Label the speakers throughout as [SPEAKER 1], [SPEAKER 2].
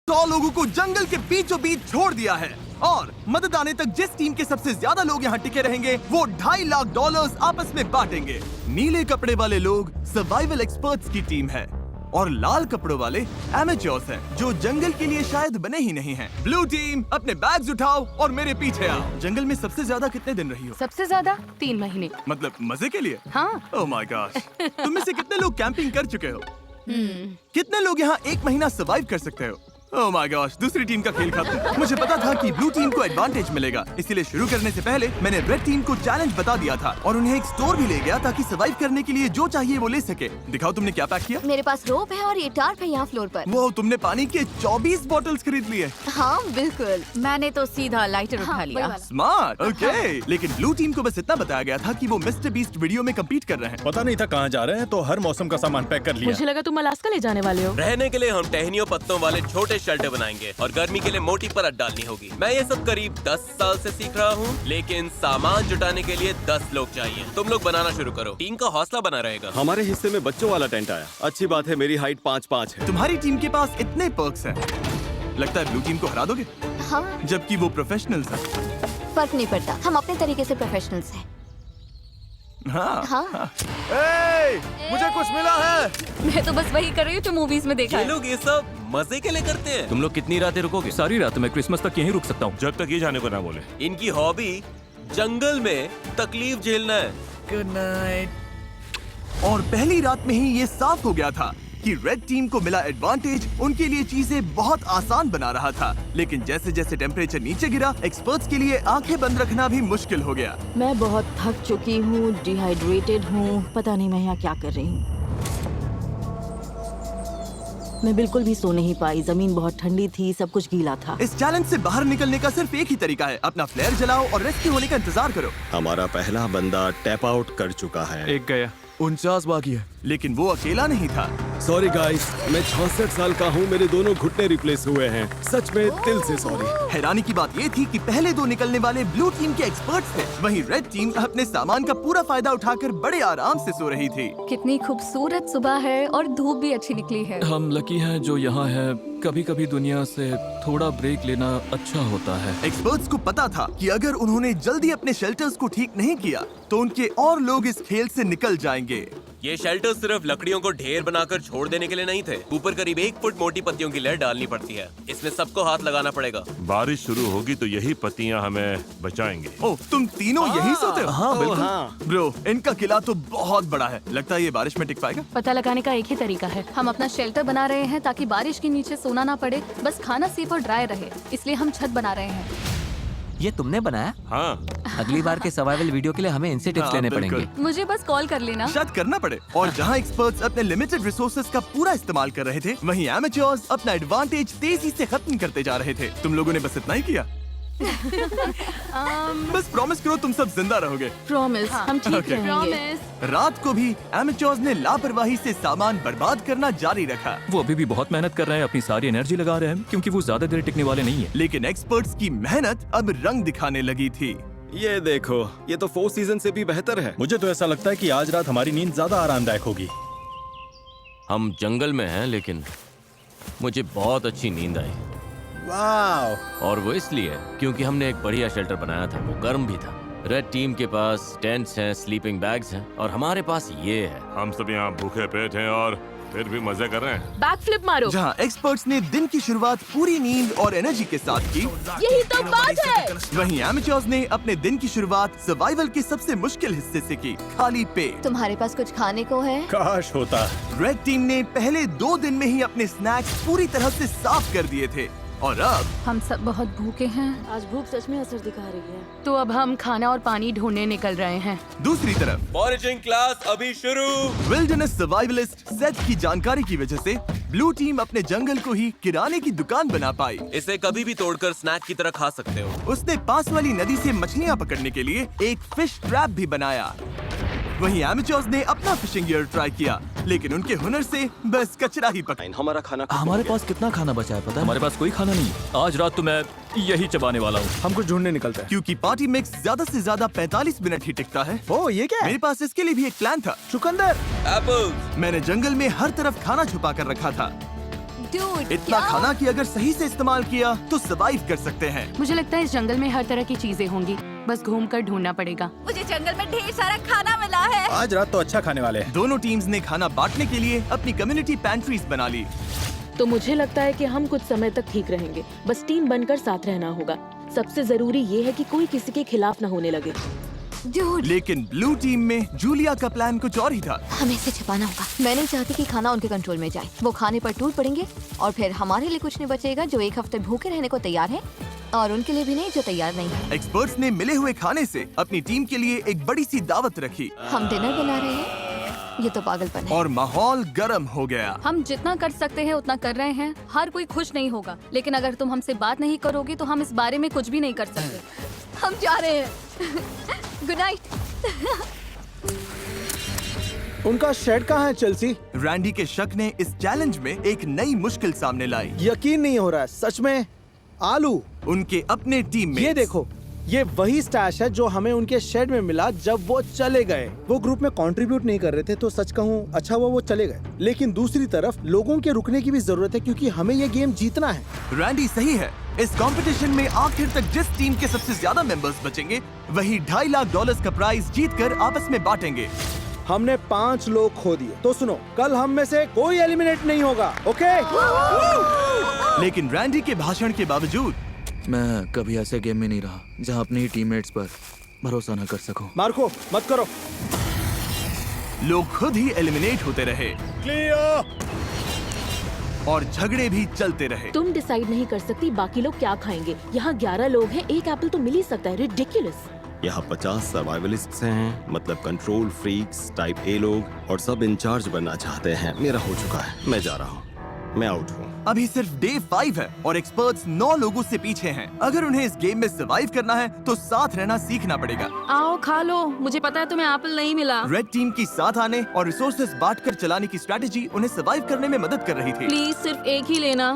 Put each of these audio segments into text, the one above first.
[SPEAKER 1] 100 लोगों को जंगल के बीचों बीच छोड़ दिया है और मदद आने तक जिस टीम के सबसे ज्यादा लोग यहाँ टिके रहेंगे वो $2.5 लाख आपस में बांटेंगे। नीले कपड़े वाले लोग सर्वाइवल एक्सपर्ट्स की टीम है और लाल कपड़ों वाले एमेच्योर्स हैं जो जंगल के लिए शायद बने ही नहीं हैं। ब्लू टीम अपने बैग्स उठाओ और मेरे पीछे आओ। जंगल में सबसे ज्यादा कितने दिन रही हो?
[SPEAKER 2] सबसे ज्यादा 3 महीने।
[SPEAKER 1] मतलब मजे के लिए?
[SPEAKER 2] हाँ।
[SPEAKER 1] Oh my gosh. तुम में से कितने लोग कैंपिंग कर चुके हो? कितने लोग यहाँ 1 महीना सर्वाइव कर सकते हो? ओह माय गॉश, दूसरी टीम का खेल खत्म। मुझे पता था कि ब्लू टीम को एडवांटेज मिलेगा, इसलिए शुरू करने से पहले मैंने रेड टीम को चैलेंज बता दिया था और उन्हें एक स्टोर भी ले गया ताकि सर्वाइव करने के लिए जो चाहिए वो ले सके। दिखाओ तुमने क्या पैक किया?
[SPEAKER 3] मेरे पास रोप है और ये टार्प है यहाँ फ्लोर पर।
[SPEAKER 1] वो तुमने पानी के 24 बॉटल्स खरीद लिए।
[SPEAKER 3] हाँ बिल्कुल।
[SPEAKER 2] मैंने तो सीधा लाइटर उठा लिया।
[SPEAKER 1] स्मार्ट। ओके। लेकिन ब्लू टीम को बस इतना बताया गया था कि वो मिस्टर बीस्ट वीडियो में कम्पीट कर रहे हैं।
[SPEAKER 4] पता नहीं था कहाँ जा रहे हैं, तो हर मौसम का सामान पैक कर लिया।
[SPEAKER 2] मुझे लगा तुम अलास्का ले जाने वाले हो।
[SPEAKER 5] रहने के लिए हम टहनियों पत्तों वाले छोटे शेल्टर बनाएंगे और गर्मी के लिए मोटी परत डालनी होगी। मैं ये सब करीब 10 साल से सीख रहा हूँ, लेकिन सामान जुटाने के लिए 10 लोग चाहिए। तुम लोग बनाना शुरू करो, टीम का हौसला बना रहेगा।
[SPEAKER 6] हमारे हिस्से में बच्चों वाला टेंट आया। अच्छी बात है, मेरी हाइट 5'5" है।
[SPEAKER 1] तुम्हारी टीम के पास इतने पर्क्स हैं, लगता है ब्लू टीम को हरा दोगे?
[SPEAKER 3] हाँ,
[SPEAKER 1] जबकि वो प्रोफेशनल्स हैं।
[SPEAKER 3] फर्क नहीं पड़ता, हम अपने तरीके से प्रोफेशनल्स हैं।
[SPEAKER 1] हाँ।
[SPEAKER 3] हाँ।
[SPEAKER 4] मुझे कुछ मिला है।
[SPEAKER 2] मैं तो बस वही कर रही हूँ जो मूवीज में देखा
[SPEAKER 5] ये
[SPEAKER 2] है।
[SPEAKER 5] लोग ये सब मजे के लिए करते हैं।
[SPEAKER 7] तुम लोग कितनी रातें रुकोगे? सारी रात। मैं क्रिसमस तक यहीं रुक सकता हूँ,
[SPEAKER 8] जब तक ये जाने को ना बोले।
[SPEAKER 5] इनकी हॉबी जंगल में तकलीफ झेलना है।
[SPEAKER 1] Good night. और पहली रात में ही ये साफ हो गया था कि रेड टीम को मिला एडवांटेज उनके लिए चीजें बहुत आसान बना रहा था। लेकिन जैसे जैसे टेम्परेचर नीचे गिरा, एक्सपर्ट्स के लिए आंखें बंद रखना भी मुश्किल हो गया।
[SPEAKER 9] मैं बहुत थक चुकी हूँ, डिहाइड्रेटेड हूँ, पता नहीं मैं यहाँ क्या कर रही हूँ। मैं बिल्कुल भी सो नहीं पाई, जमीन बहुत ठंडी थी, सब कुछ गीला था।
[SPEAKER 1] इस चैलेंज से बाहर निकलने का सिर्फ एक ही तरीका है, अपना फ्लेयर जलाओ और रेस्क्यू होने का इंतजार करो।
[SPEAKER 6] हमारा पहला बंदा टैप आउट कर चुका है।
[SPEAKER 7] एक गया।
[SPEAKER 4] 49 बाकी है।
[SPEAKER 1] लेकिन वो अकेला नहीं था।
[SPEAKER 6] सॉरी गाइस, मैं 66 साल का हूँ, मेरे दोनों घुटने रिप्लेस हुए हैं। सच में दिल से सॉरी।
[SPEAKER 1] हैरानी की बात ये थी कि पहले 2 निकलने वाले ब्लू टीम के एक्सपर्ट्स थे, वहीं रेड टीम अपने सामान का पूरा फायदा उठाकर बड़े आराम से सो रही थी।
[SPEAKER 2] कितनी खूबसूरत सुबह है और धूप भी अच्छी निकली है।
[SPEAKER 7] हम लकी हैं जो यहाँ है। कभी कभी दुनिया से थोड़ा ब्रेक लेना अच्छा होता है।
[SPEAKER 1] एक्सपर्ट्स को पता था कि अगर उन्होंने जल्दी अपने शेल्टर्स को ठीक नहीं किया तो उनके और लोग इस खेल से निकल जाएंगे।
[SPEAKER 5] ये शेल्टर सिर्फ लकड़ियों को ढेर बनाकर छोड़ देने के लिए नहीं थे। ऊपर करीब 1 फुट मोटी पत्तियों की लेयर डालनी पड़ती है। इसमें सबको हाथ लगाना पड़ेगा।
[SPEAKER 8] बारिश शुरू होगी तो यही पत्तियां हमें बचाएंगे।
[SPEAKER 1] ओह, तुम तीनों यही सोते हो?
[SPEAKER 4] हाँ बिल्कुल।
[SPEAKER 1] ब्रो, इनका किला तो बहुत बड़ा है, लगता है ये बारिश में टिक पाएगा।
[SPEAKER 2] पता लगाने का एक ही तरीका है, हम अपना शेल्टर बना रहे हैं ताकि बारिश के नीचे सोना ना पड़े, बस खाना सेफ और ड्राई रहे, इसलिए हम छत बना रहे हैं।
[SPEAKER 10] ये तुमने बनाया?
[SPEAKER 8] हाँ।
[SPEAKER 10] अगली बार के सर्वाइवल वीडियो के लिए हमें इनसे टिप्स
[SPEAKER 1] हाँ,
[SPEAKER 10] लेने
[SPEAKER 1] बिल्कुल।
[SPEAKER 10] पड़ेंगे।
[SPEAKER 2] मुझे बस कॉल कर लेना।
[SPEAKER 1] शायद करना पड़े। और जहाँ एक्सपर्ट्स अपने लिमिटेड रिसोर्सेज का पूरा इस्तेमाल कर रहे थे, वहीं एमेच्योर्स अपना एडवांटेज तेजी से खत्म करते जा रहे थे। तुम लोगों ने बस इतना ही किया। बस प्रॉमिस करो तुम सब जिंदा रहोगे।
[SPEAKER 9] प्रॉमिस, हम ठीक
[SPEAKER 1] Okay.
[SPEAKER 9] रहेंगे।
[SPEAKER 1] रात को भी एमेच्योर्स ने लापरवाही से सामान बर्बाद करना जारी रखा।
[SPEAKER 7] वो अभी भी बहुत मेहनत कर रहे हैं, अपनी सारी एनर्जी लगा रहे हैं, क्योंकि वो ज्यादा देर टिकने वाले नहीं है।
[SPEAKER 1] लेकिन एक्सपर्ट्स की मेहनत अब रंग दिखाने लगी थी।
[SPEAKER 6] ये देखो, ये तो 4 सीजन से भी बेहतर है।
[SPEAKER 4] मुझे तो ऐसा लगता है कि आज रात हमारी नींद ज्यादा आरामदायक होगी।
[SPEAKER 5] हम जंगल में हैं, लेकिन मुझे बहुत अच्छी नींद आई।
[SPEAKER 4] वाह।
[SPEAKER 5] और वो इसलिए क्योंकि हमने एक बढ़िया शेल्टर बनाया था, वो गर्म भी था। रेड टीम के पास टेंट्स हैं, स्लीपिंग बैग्स हैं और हमारे पास ये है।
[SPEAKER 8] हम सब यहाँ भूखे पेट हैं और फिर भी मजे कर रहे हैं।
[SPEAKER 2] बैक फ्लिप मारो।
[SPEAKER 1] जहाँ एक्सपर्ट्स ने दिन की शुरुआत पूरी नींद और एनर्जी के साथ की,
[SPEAKER 2] यही तो बात है।
[SPEAKER 1] वहीं एमेच्योर्स ने अपने दिन की शुरुआत सर्वाइवल के सबसे मुश्किल हिस्से से की, खाली पेट।
[SPEAKER 3] तुम्हारे पास कुछ खाने को है?
[SPEAKER 4] काश होता।
[SPEAKER 1] रेड टीम ने पहले 2 दिन में ही अपने स्नैक्स पूरी तरह से साफ कर दिए थे और अब
[SPEAKER 2] हम सब बहुत भूखे हैं,
[SPEAKER 9] आज भूख सच में असर दिखा रही है।
[SPEAKER 2] तो अब हम खाना और पानी ढूंढने निकल रहे हैं।
[SPEAKER 1] दूसरी तरफ
[SPEAKER 5] फॉरेजिंग क्लास अभी शुरू।
[SPEAKER 1] विल्डरनेस सर्वाइवलिस्ट सेथ की जानकारी की वजह से ब्लू टीम अपने जंगल को ही किराने की दुकान बना पाई।
[SPEAKER 5] इसे कभी भी तोड़कर स्नैक की तरह खा सकते हो।
[SPEAKER 1] उसने पास वाली नदी से मछलियाँ पकड़ने के लिए एक फिश ट्रैप भी बनाया। वहीं एमेच्योर्स ने अपना फिशिंग गियर ट्राई किया, लेकिन उनके हुनर से बस कचरा ही पका।
[SPEAKER 6] हमारा खाना खत्म
[SPEAKER 7] हमारे
[SPEAKER 6] हो गया।
[SPEAKER 7] पास कितना खाना बचा है पता है? हमारे पास कोई खाना नहीं है। आज रात तो मैं यही चबाने वाला हूँ।
[SPEAKER 4] हम कुछ ढूंढने निकलते हैं।
[SPEAKER 1] क्योंकि पार्टी मिक्स ज्यादा से ज्यादा 45 मिनट ही टिकता है।
[SPEAKER 4] ओ, ये क्या है?
[SPEAKER 1] मेरे पास इसके लिए भी एक प्लान था।
[SPEAKER 4] चुकंदर।
[SPEAKER 5] एप्पल्स।
[SPEAKER 1] मैंने जंगल में हर तरफ खाना छुपा कर रखा था।
[SPEAKER 3] Dude,
[SPEAKER 1] इतना
[SPEAKER 3] क्या?
[SPEAKER 1] खाना कि अगर सही से इस्तेमाल किया तो सरवाइव कर सकते हैं।
[SPEAKER 2] मुझे लगता है इस जंगल में हर तरह की चीजें होंगी, बस घूमकर ढूंढना पड़ेगा।
[SPEAKER 3] मुझे जंगल में ढेर सारा खाना मिला है।
[SPEAKER 4] आज रात तो अच्छा खाने वाले हैं।
[SPEAKER 1] दोनों टीम्स ने खाना बांटने के लिए अपनी कम्युनिटी पैंट्रीज बना ली।
[SPEAKER 9] तो मुझे लगता है कि हम कुछ समय तक ठीक रहेंगे, बस टीम बनकर साथ रहना होगा। सबसे जरूरी ये है कि कोई किसी के खिलाफ न होने लगे।
[SPEAKER 3] Dude,
[SPEAKER 1] लेकिन ब्लू टीम में जूलिया का प्लान कुछ और ही था।
[SPEAKER 3] हमें इसे छिपाना होगा। मैं नहीं चाहती कि खाना उनके कंट्रोल में जाए। वो खाने पर टूट पड़ेंगे और फिर हमारे लिए कुछ नहीं बचेगा जो एक हफ्ते भूखे रहने को तैयार है, और उनके लिए भी नहीं जो तैयार नहीं है।
[SPEAKER 1] एक्सपर्ट्स ने मिले हुए खाने से अपनी टीम के लिए एक बड़ी सी दावत रखी
[SPEAKER 3] हम डिनर बना रहे हैं। ये तो पागलपन है।
[SPEAKER 1] और माहौल गर्म हो गया।
[SPEAKER 2] हम जितना कर सकते हैं उतना कर रहे हैं। हर कोई खुश नहीं होगा, लेकिन अगर तुम हमसे बात नहीं करोगे तो हम इस बारे में कुछ भी नहीं कर सकते।
[SPEAKER 3] हम जा रहे हैं। Good night.
[SPEAKER 6] उनका शेड कहाँ है चेल्सी?
[SPEAKER 1] रैंडी के शक ने इस चैलेंज में एक नई मुश्किल सामने लाई।
[SPEAKER 6] यकीन नहीं हो रहा है, सच में। आलू,
[SPEAKER 1] उनके अपने टीम में
[SPEAKER 6] ये देखो, ये वही स्टैश है जो हमें उनके शेड में मिला जब वो चले गए। वो ग्रुप में कंट्रीब्यूट नहीं कर रहे थे, तो सच कहूँ अच्छा हुआ वो चले गए। लेकिन दूसरी तरफ लोगों के रुकने की भी जरूरत है, क्योंकि हमें ये गेम जीतना है।
[SPEAKER 1] रैंडी सही है। इस कंपटीशन में आखिर तक जिस टीम के सबसे ज्यादा मेंबर्स बचेंगे वही $2.5 लाख का प्राइज जीतकर आपस में बांटेंगे।
[SPEAKER 6] हमने 5 लोग खो दिए, तो सुनो, कल हम में से कोई एलिमिनेट नहीं होगा, ओके?
[SPEAKER 1] लेकिन रैंडी के भाषण के बावजूद
[SPEAKER 7] मैं कभी ऐसे गेम में नहीं रहा जहां अपने ही टीममेट्स पर भरोसा न कर सकूं।
[SPEAKER 6] मार्को, मत करो।
[SPEAKER 1] लोग खुद ही एलिमिनेट होते रहे और झगड़े भी चलते रहे।
[SPEAKER 9] तुम डिसाइड नहीं कर सकती बाकी लोग क्या खाएंगे। यहाँ 11 लोग हैं, एक एप्पल तो मिल ही सकता है। रिडिकुलस।
[SPEAKER 6] यहाँ 50 सर्वाइवलिस्ट्स हैं, मतलब कंट्रोल फ्रीक्स, टाइप ए लोग, और सब इंचार्ज बनना चाहते हैं। मेरा हो चुका है, मैं जा रहा हूँ, मैं आउट हूँ।
[SPEAKER 1] अभी सिर्फ डे 5 है और एक्सपर्ट्स 9 लोगों से पीछे हैं। अगर उन्हें इस गेम में सरवाइव करना है तो साथ रहना सीखना पड़ेगा।
[SPEAKER 9] आओ खा लो, मुझे पता है तुम्हें एप्पल नहीं मिला।
[SPEAKER 1] रेड टीम की साथ आने और रिसोर्सेज बांटकर चलाने की स्ट्रेटेजी उन्हें सरवाइव करने में मदद कर रही थी।
[SPEAKER 9] प्लीज सिर्फ एक ही लेना,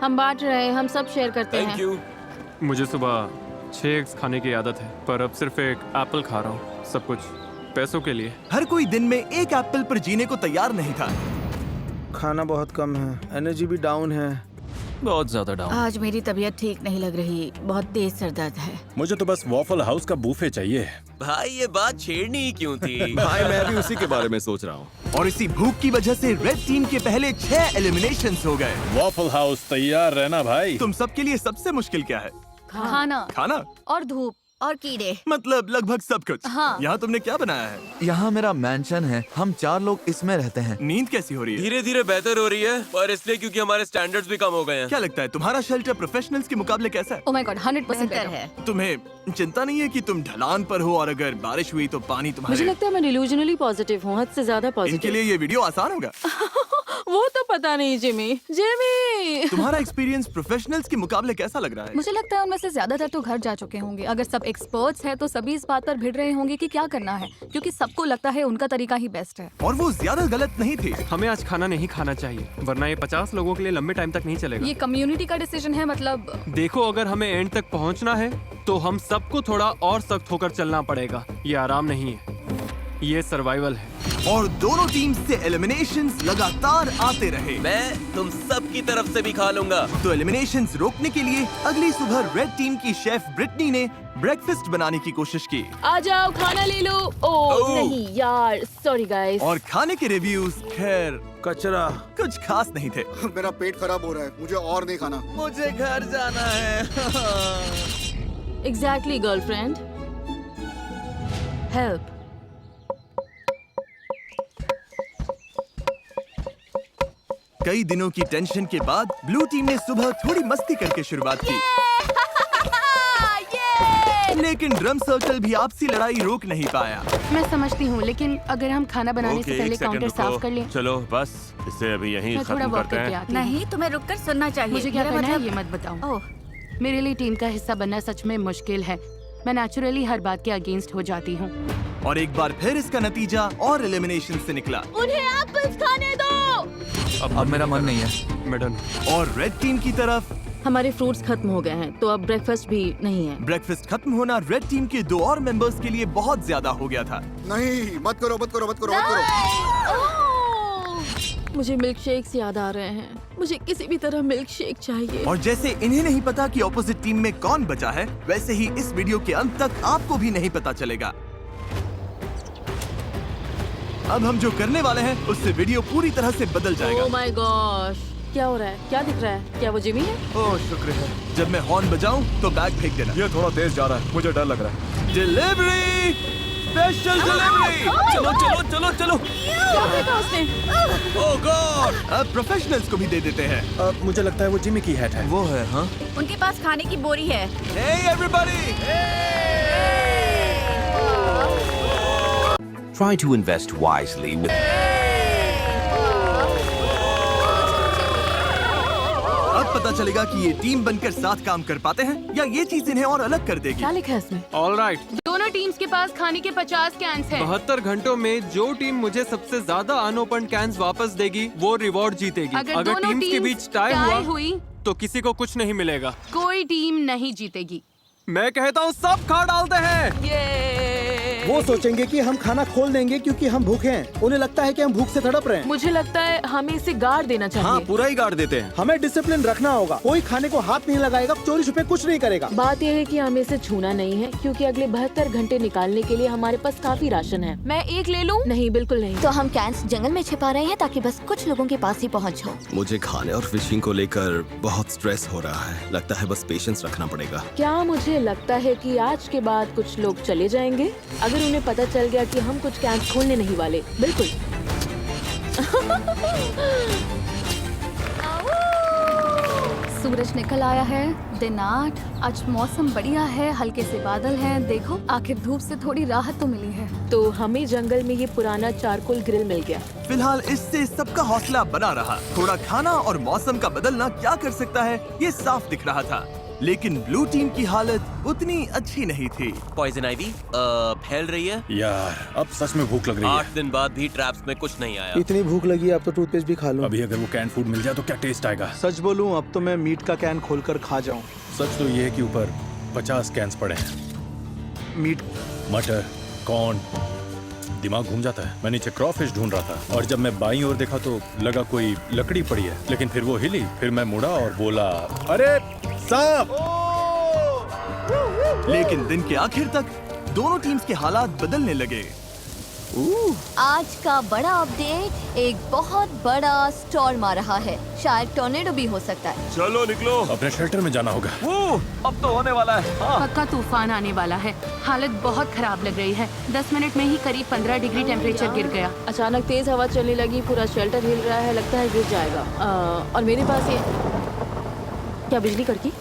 [SPEAKER 9] हम बांट रहे हैं, हम सब शेयर करते हैं।
[SPEAKER 5] Thank you.
[SPEAKER 11] मुझे सुबह 6 एग्स खाने की आदत है, पर अब सिर्फ एक एप्पल खा रहा हूँ, सब कुछ पैसों के लिए।
[SPEAKER 1] हर कोई दिन में एक एप्पल पर जीने को तैयार नहीं था।
[SPEAKER 6] खाना बहुत कम है, एनर्जी भी डाउन है।
[SPEAKER 7] बहुत ज्यादा डाउन।
[SPEAKER 9] आज मेरी तबीयत ठीक नहीं लग रही, बहुत तेज सर दर्द है।
[SPEAKER 4] मुझे तो बस वॉफल हाउस का बूफे चाहिए।
[SPEAKER 5] भाई ये बात छेड़नी ही क्यों थी?
[SPEAKER 6] भाई मैं भी उसी के बारे में सोच रहा हूँ।
[SPEAKER 1] और इसी भूख की वजह से रेड टीम के पहले 6 एलिमिनेशंस हो गए।
[SPEAKER 4] वॉफल हाउस तैयार रहना भाई।
[SPEAKER 1] तुम सबके लिए सबसे मुश्किल क्या है?
[SPEAKER 2] खाना
[SPEAKER 1] खाना
[SPEAKER 2] और धूप
[SPEAKER 3] और कीड़े।
[SPEAKER 1] मतलब लगभग सब कुछ।
[SPEAKER 2] हाँ।
[SPEAKER 1] यहाँ तुमने क्या बनाया है?
[SPEAKER 7] यहाँ मेरा मैंशन है, हम 4 लोग इसमें रहते हैं।
[SPEAKER 1] नींद कैसी हो रही है?
[SPEAKER 5] धीरे धीरे बेहतर हो रही है, पर इसलिए क्योंकि हमारे स्टैंडर्ड्स भी कम हो गए हैं।
[SPEAKER 1] क्या लगता है तुम्हारा शेल्टर प्रोफेशनल्स के मुकाबले कैसा है?
[SPEAKER 2] ओह माय गॉड, 100%
[SPEAKER 3] बेहतर
[SPEAKER 2] better।
[SPEAKER 3] है।
[SPEAKER 1] तुम्हें चिंता नहीं है कि तुम ढलान पर हो और अगर बारिश हुई तो पानी
[SPEAKER 9] मुझे
[SPEAKER 1] तुम्हारे?
[SPEAKER 9] लगता है मैं डिल्यूजनली पॉजिटिव हूँ, हद से ज्यादा
[SPEAKER 1] इनके
[SPEAKER 9] पॉजिटिव।
[SPEAKER 1] लिए ये वीडियो आसान होगा।
[SPEAKER 9] वो तो पता नहीं जिमी।
[SPEAKER 1] तुम्हारा एक्सपीरियंस प्रोफेशनल्स के मुकाबले कैसा लग रहा है?
[SPEAKER 2] मुझे लगता है उनमें से ज्यादातर तो घर जा चुके होंगे। अगर सब एक्सपर्ट्स हैं तो सभी इस बात पर भिड़ रहे होंगे कि क्या करना है, क्योंकि सबको लगता है उनका तरीका ही बेस्ट है।
[SPEAKER 1] और वो ज्यादा गलत नहीं थे।
[SPEAKER 11] हमें आज खाना नहीं खाना चाहिए, वरना ये 50 लोगों के लिए लंबे टाइम तक नहीं चलेगा।
[SPEAKER 2] ये कम्युनिटी का डिसीजन है, मतलब
[SPEAKER 11] देखो, अगर हमें एंड तक पहुंचना है तो हम सबको थोड़ा और सख्त होकर चलना पड़ेगा। ये आराम नहीं है, ये सर्वाइवल है।
[SPEAKER 1] और दोनों टीम से एलिमिनेशंस लगातार आते रहे।
[SPEAKER 5] मैं तुम सब की तरफ से भी खा लूंगा।
[SPEAKER 1] तो एलिमिनेशंस रोकने के लिए अगली सुबह रेड टीम की शेफ ब्रिटनी ने ब्रेकफास्ट बनाने की कोशिश की।
[SPEAKER 9] आ जाओ खाना ले लो। ओह नहीं यार, सॉरी गाइस।
[SPEAKER 1] और खाने के रिव्यूज खैर
[SPEAKER 6] कचरा।
[SPEAKER 1] कुछ खास नहीं थे।
[SPEAKER 12] मेरा पेट खराब हो रहा है, मुझे और नहीं खाना।
[SPEAKER 5] मुझे घर जाना है।
[SPEAKER 9] Exactly girlfriend, help.
[SPEAKER 1] कई दिनों की टेंशन के बाद ब्लू टीम ने सुबह थोड़ी मस्ती करके शुरुआत की। लेकिन ड्रम सर्कल भी आपसी लड़ाई रोक नहीं पाया।
[SPEAKER 2] मैं समझती हूँ, लेकिन अगर हम खाना बनाने से पहले काउंटर साफ कर लें।
[SPEAKER 8] चलो बस इसे अभी यहीं
[SPEAKER 2] मैं थोड़ा
[SPEAKER 8] खत्म
[SPEAKER 2] वॉक
[SPEAKER 8] करते
[SPEAKER 2] करके
[SPEAKER 8] हैं।
[SPEAKER 2] आती हूँ।
[SPEAKER 3] नहीं, तुम्हें रुककर सुनना चाहिए।
[SPEAKER 2] मुझे क्या
[SPEAKER 3] मेरा
[SPEAKER 2] करना है
[SPEAKER 3] मतलब-
[SPEAKER 2] ये मत बताओ।
[SPEAKER 3] ओह,
[SPEAKER 2] मेरे लिए टीम का हिस्सा बनना सच में मुश्किल है। मैं नेचुरली हर बात के अगेंस्ट हो जाती हूँ।
[SPEAKER 1] और एक बार फिर इसका नतीजा और एलिमिनेशन से निकला।
[SPEAKER 9] उन्हें एप्पल्स खाने दो।
[SPEAKER 7] अब मेरा मन नहीं है।
[SPEAKER 11] मैडम,
[SPEAKER 1] और रेड टीम की तरफ
[SPEAKER 9] हमारे फ्रूट्स खत्म हो गए हैं, तो अब ब्रेकफास्ट भी नहीं है।
[SPEAKER 1] ब्रेकफास्ट खत्म होना रेड टीम के 2 और मेंबर्स के लिए बहुत ज्यादा हो गया था।
[SPEAKER 12] नहीं, मत करो, मत करो, मत करो, मत करो।
[SPEAKER 9] मुझे मिल्क शेक्स याद आ रहे हैं। मुझे किसी भी तरह मिल्क शेक चाहिए।
[SPEAKER 1] और जैसे इन्हें नहीं पता कि ऑपोजिट टीम में कौन बचा है, वैसे ही इस वीडियो के अंत तक आपको भी नहीं पता चलेगा। अब हम जो करने वाले हैं उससे वीडियो पूरी तरह से बदल जाएगा।
[SPEAKER 9] ओह माय गॉश, क्या हो रहा है? क्या दिख रहा है? क्या वो जिमी है?
[SPEAKER 1] ओह शुक्र है। जब मैं हॉर्न बजाऊं तो बैग फेंक देना।
[SPEAKER 4] ये थोड़ा तेज जा रहा है, मुझे डर लग रहा है।
[SPEAKER 1] Delivery, special delivery. चलो चलो चलो चलो।
[SPEAKER 9] क्या देखा उसने?
[SPEAKER 1] ओह गॉड, अब प्रोफेशनल्स को भी दे देते हैं।
[SPEAKER 4] मुझे लगता है वो जिमी की हैट है।
[SPEAKER 1] वो है, हाँ।
[SPEAKER 3] उनके पास खाने की बोरी है।
[SPEAKER 1] Hey everybody!
[SPEAKER 13] Try to invest wisely with
[SPEAKER 1] अब पता चलेगा कि ये टीम बनकर साथ काम कर पाते हैं या ये चीज इन्हें और अलग कर देगी।
[SPEAKER 9] क्या लिखा है इसमें?
[SPEAKER 11] All right.
[SPEAKER 2] दोनों टीम्स के पास खाने के 50 कैंस हैं।
[SPEAKER 11] 72 घंटों में जो टीम मुझे सबसे ज्यादा अनओपन कैंस वापस देगी वो रिवॉर्ड जीतेगी।
[SPEAKER 2] अगर दोनों
[SPEAKER 11] टीम्स के
[SPEAKER 2] टीम्स
[SPEAKER 11] बीच टाई
[SPEAKER 2] टाई
[SPEAKER 11] हुआ
[SPEAKER 2] हुई
[SPEAKER 11] तो किसी को कुछ नहीं मिलेगा।
[SPEAKER 2] कोई टीम नहीं जीतेगी।
[SPEAKER 11] मैं कहता हूँ सब खा डालते हैं।
[SPEAKER 6] वो सोचेंगे कि हम खाना खोल देंगे क्योंकि हम भूखे हैं। उन्हें लगता है कि हम भूख से तड़प रहे हैं।
[SPEAKER 9] मुझे लगता है हमें इसे गाड़ देना चाहिए।
[SPEAKER 4] पूरा ही गाड़ देते हैं।
[SPEAKER 6] हमें डिसिप्लिन रखना होगा। कोई खाने को हाथ नहीं लगाएगा, चोरी छुपे कुछ नहीं करेगा।
[SPEAKER 9] बात यह है कि हमें इसे छूना नहीं है क्योंकि अगले 72 घंटे निकालने के लिए हमारे पास काफी राशन है।
[SPEAKER 2] मैं एक ले लूं?
[SPEAKER 9] नहीं, बिल्कुल नहीं।
[SPEAKER 3] तो हम कैंस जंगल में छिपा रहे हैं ताकि बस कुछ लोगों के पास ही पहुंच हो।
[SPEAKER 13] मुझे खाने और फिशिंग को लेकर बहुत स्ट्रेस हो रहा है। लगता है बस पेशेंस रखना पड़ेगा।
[SPEAKER 9] क्या मुझे लगता है कि आज के बाद कुछ लोग चले जाएंगे अगर उन्हें पता चल गया कि हम कुछ कैंप खोलने नहीं वाले। बिल्कुल।
[SPEAKER 2] सूरज निकल आया है। दिन 8। आज मौसम बढ़िया है, हल्के से बादल हैं। देखो, आखिर धूप से थोड़ी राहत तो मिली है।
[SPEAKER 9] तो हमें जंगल में ये पुराना चारकोल ग्रिल मिल गया।
[SPEAKER 1] फिलहाल इससे सबका हौसला बना रहा। थोड़ा खाना और मौसम का बदलना क्या कर सकता है, ये साफ दिख रहा था। लेकिन ब्लू टीम की हालत उतनी अच्छी नहीं थी।
[SPEAKER 5] पॉइजन आइवी फैल रही है।
[SPEAKER 4] यार अब सच में भूख लग रही है।
[SPEAKER 5] 8 दिन बाद भी ट्रैप्स में कुछ नहीं आया।
[SPEAKER 6] इतनी भूख लगी, अब तो टूथपेस्ट भी खा लूं।
[SPEAKER 4] अभी अगर वो कैन फूड मिल जाए तो क्या टेस्ट आएगा।
[SPEAKER 6] सच बोलूं, अब तो मैं मीट का कैन खोलकर खा जाऊं।
[SPEAKER 4] सच तो ये है कि ऊपर 50 कैंस पड़े हैं।
[SPEAKER 6] मीट,
[SPEAKER 4] मटर, कॉर्न, दिमाग घूम जाता है। मैं नीचे क्रॉफिश ढूंढ रहा था और जब मैं बाईं ओर देखा तो लगा कोई लकड़ी पड़ी है, लेकिन फिर वो हिली। फिर मैं मुड़ा और बोला, अरे सांप।
[SPEAKER 1] लेकिन दिन के आखिर तक दोनों टीम्स के हालात बदलने लगे।
[SPEAKER 3] आज का बड़ा अपडेट, एक बहुत बड़ा स्टॉर्म आ रहा है। शायद टॉर्नेडो भी हो सकता है।
[SPEAKER 8] चलो निकलो,
[SPEAKER 4] अपने शेल्टर में जाना होगा।
[SPEAKER 1] अब तो होने वाला है।
[SPEAKER 2] पक्का तूफान आने वाला है। हालत बहुत खराब लग रही है। 10 मिनट में ही करीब 15 डिग्री टेम्परेचर गिर गया।
[SPEAKER 9] अचानक तेज हवा चलने लगी, पूरा शेल्टर हिल रहा है, लगता है गिर जाएगा। और मेरे पास ये क्या बिजली कड़की?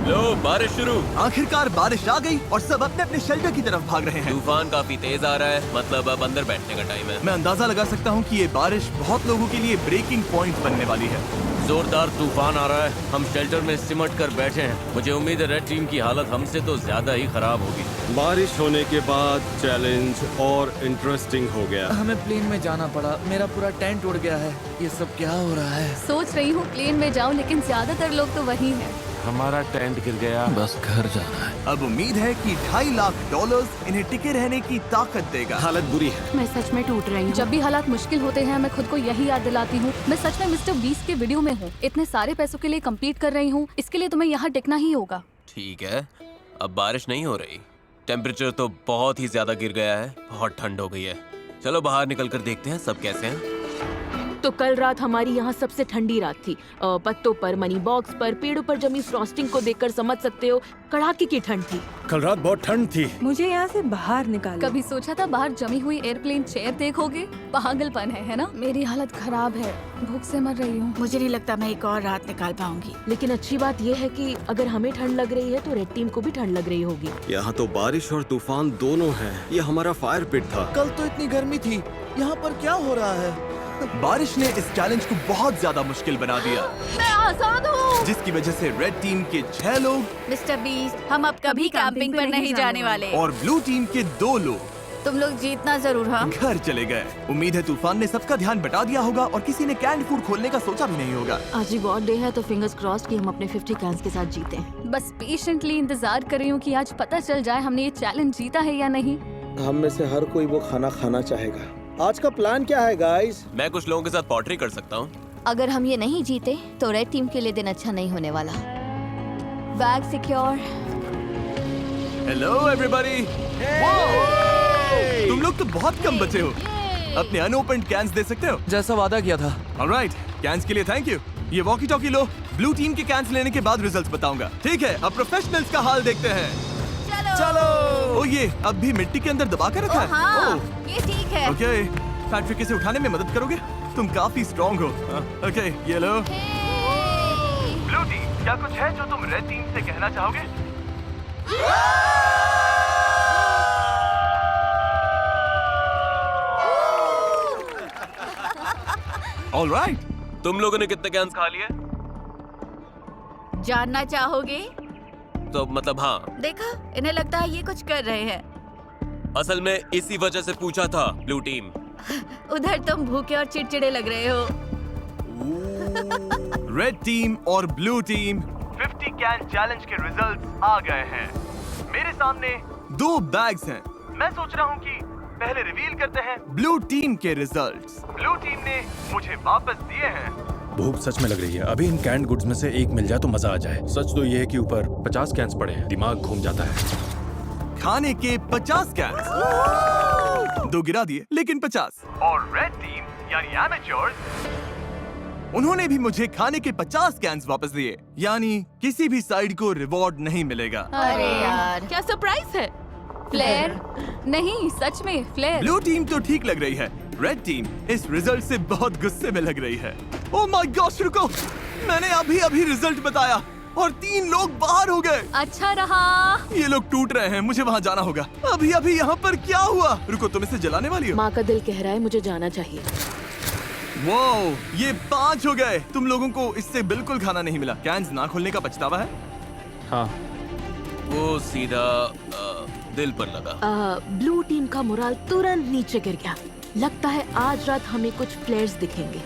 [SPEAKER 5] लो, बारिश शुरू।
[SPEAKER 1] आखिरकार बारिश आ गई और सब अपने अपने शेल्टर की तरफ भाग रहे हैं।
[SPEAKER 5] तूफान काफी तेज आ रहा है, मतलब अब अंदर बैठने का टाइम है।
[SPEAKER 1] मैं अंदाजा लगा सकता हूँ कि ये बारिश बहुत लोगों के लिए ब्रेकिंग पॉइंट बनने वाली है।
[SPEAKER 5] जोरदार तूफान आ रहा है। हम शेल्टर में सिमट कर बैठे हैं। मुझे उम्मीद है रेड टीम की हालत हमसे तो ज्यादा ही खराब होगी।
[SPEAKER 8] बारिश होने के बाद चैलेंज और इंटरेस्टिंग हो गया।
[SPEAKER 10] हमें प्लेन में जाना पड़ा। मेरा पूरा टेंट उड़ गया है। ये सब क्या हो रहा है?
[SPEAKER 2] सोच रही हूँ प्लेन में जाऊँ, लेकिन ज्यादातर लोग तो वहीं हैं।
[SPEAKER 11] हमारा टेंट गिर गया।
[SPEAKER 7] बस घर जाना है।
[SPEAKER 1] अब उम्मीद है कि $2.5 लाख इन्हें टिके रहने की ताकत देगा।
[SPEAKER 8] हालत बुरी है।
[SPEAKER 2] मैं सच में टूट रही हूँ। जब भी हालात मुश्किल होते हैं, मैं खुद को यही याद दिलाती हूँ, मैं सच में मिस्टर बीस्ट के वीडियो में हूँ। इतने सारे पैसों के लिए कम्पीट कर रही हूँ, इसके लिए तुम्हें यहाँ टिकना ही होगा।
[SPEAKER 5] ठीक है, अब बारिश नहीं हो रही। टेम्परेचर तो बहुत ही ज्यादा गिर गया है। बहुत ठंड हो गई है। चलो बाहर निकल कर देखते हैं सब कैसे हैं।
[SPEAKER 9] तो कल रात हमारी यहाँ सबसे ठंडी रात थी। पत्तों पर, मनी बॉक्स पर, पेड़ों पर जमी फ्रॉस्टिंग को देखकर समझ सकते हो कड़ाके की ठंड थी।
[SPEAKER 4] कल रात बहुत ठंड थी।
[SPEAKER 9] मुझे यहाँ से बाहर निकालो।
[SPEAKER 2] कभी सोचा था बाहर जमी हुई एयरप्लेन चेयर देखोगे? पागलपन है ना? मेरी हालत खराब है, भूख से मर रही हूँ।
[SPEAKER 3] मुझे नहीं लगता मैं एक और रात निकाल पाऊंगी।
[SPEAKER 9] लेकिन अच्छी बात यह है कि अगर हमें ठंड लग रही है तो रेड टीम को भी ठंड लग रही होगी।
[SPEAKER 8] यहाँ तो बारिश और तूफान दोनों हैं। ये हमारा फायर पिट था।
[SPEAKER 1] कल तो इतनी गर्मी थी, यहाँ पर क्या हो रहा है? बारिश ने इस चैलेंज को बहुत ज्यादा मुश्किल बना दिया,
[SPEAKER 3] मैं आजाद हूँ।
[SPEAKER 1] जिसकी वजह से रेड टीम के 6 लोग
[SPEAKER 3] मिस्टर बीस्ट, हम अब कभी कैंपिंग पर नहीं जाने वाले।
[SPEAKER 1] और ब्लू टीम के 2 लोग
[SPEAKER 3] तुम लोग जीतना जरूर। हाँ,
[SPEAKER 1] घर चले गए। उम्मीद है तूफान ने सबका ध्यान बटा दिया होगा और किसी ने कैंड फूड खोलने का सोचा भी नहीं होगा।
[SPEAKER 9] आज ही गॉड डे है, तो फिंगर्स क्रॉस्ड कि हम अपने 50 कैंस के साथ जीते।
[SPEAKER 2] बस पेशेंटली इंतजार कर रही हूँ कि आज पता चल जाए हमने ये चैलेंज जीता है या नहीं।
[SPEAKER 6] हम में से हर कोई वो खाना खाना चाहेगा। आज का प्लान क्या है गाइस?
[SPEAKER 5] मैं कुछ लोगों के साथ पॉटरी कर सकता हूँ।
[SPEAKER 3] अगर हम ये नहीं जीते तो रेड टीम के लिए दिन अच्छा नहीं होने वाला। Bag secure.
[SPEAKER 1] Hello everybody. तुम लोग तो बहुत कम बचे हो। अपने अनओपन्ड कैंस दे सकते हो?
[SPEAKER 10] जैसा वादा किया था।
[SPEAKER 1] ऑलराइट, कैंस के लिए थैंक यू। ये वॉकी टॉकी लो। ब्लू टीम के कैंस लेने के बाद रिजल्ट्स बताऊंगा। ठीक है, अब प्रोफेशनल्स का हाल देखते हैं। चलो। ओ ये अब भी मिट्टी के अंदर दबा कर रखा है।
[SPEAKER 3] हाँ,
[SPEAKER 1] ओह,
[SPEAKER 3] ये ठीक है।
[SPEAKER 1] ओके, फैक्ट्री से उठाने में मदद करोगे? तुम काफी स्ट्रॉन्ग हो। ओके, ये लो। ब्लू टीम, क्या कुछ है जो तुम रेड टीम से कहना चाहोगे? ऑलराइट,
[SPEAKER 5] तुम लोगों ने कितने कैंस खा लिए?
[SPEAKER 14] जानना चाहोगे?
[SPEAKER 5] तो मतलब हाँ।
[SPEAKER 14] देखा, इन्हें लगता है ये कुछ कर रहे हैं।
[SPEAKER 5] असल में इसी वजह से पूछा था ब्लू टीम।
[SPEAKER 14] उधर तुम भूखे और चिड़चिड़े लग रहे हो।
[SPEAKER 1] रेड टीम और ब्लू टीम 50 कैन चैलेंज के रिजल्ट्स आ गए हैं। मेरे सामने 2 बैग्स हैं। मैं सोच रहा हूँ कि पहले रिवील करते हैं ब्लू टीम के रिजल्ट्स। ब्लू टीम ने मुझे वापस दिए हैं।
[SPEAKER 4] भूख सच में लग रही है। अभी इन कैंड गुड्स में से एक मिल जाए तो मजा आ जाए। सच तो ये है कि ऊपर 50 कैंस पड़े हैं, दिमाग घूम जाता है।
[SPEAKER 1] खाने के 50 कैंस, 2 गिरा दिए लेकिन 50। और रेड टीम यानी एमेच्योर्स, उन्होंने भी मुझे खाने के 50 कैंस वापस दिए। यानी किसी भी साइड को रिवॉर्ड नहीं मिलेगा।
[SPEAKER 3] अरे यार,
[SPEAKER 9] क्या सरप्राइज है?
[SPEAKER 2] फ्लेयर? नहीं, सच में फ्लेयर।
[SPEAKER 1] ब्लू टीम तो ठीक लग रही है, रेड टीम इस रिजल्ट से बहुत गुस्से में लग रही है। ओह माय गॉश, रुको, मैंने अभी रिजल्ट बताया और 3 लोग बाहर हो गए।
[SPEAKER 2] अच्छा रहा।
[SPEAKER 1] ये लोग टूट रहे हैं, मुझे वहाँ जाना होगा। अभी यहाँ पर क्या हुआ? रुको, तुम इसे जलाने वाली हो?
[SPEAKER 9] माँ का दिल कह रहा है मुझे जाना चाहिए।
[SPEAKER 1] वाओ, ये 5 हो गए। तुम लोगों को इससे बिल्कुल खाना नहीं मिला। कैंस ना खोलने का पछतावा है?
[SPEAKER 11] हाँ,
[SPEAKER 5] वो सीधा दिल पर लगा।
[SPEAKER 9] ब्लू टीम का मोराल तुरंत नीचे गिर गया। लगता है आज रात हमें कुछ फ्लेयर्स दिखेंगे।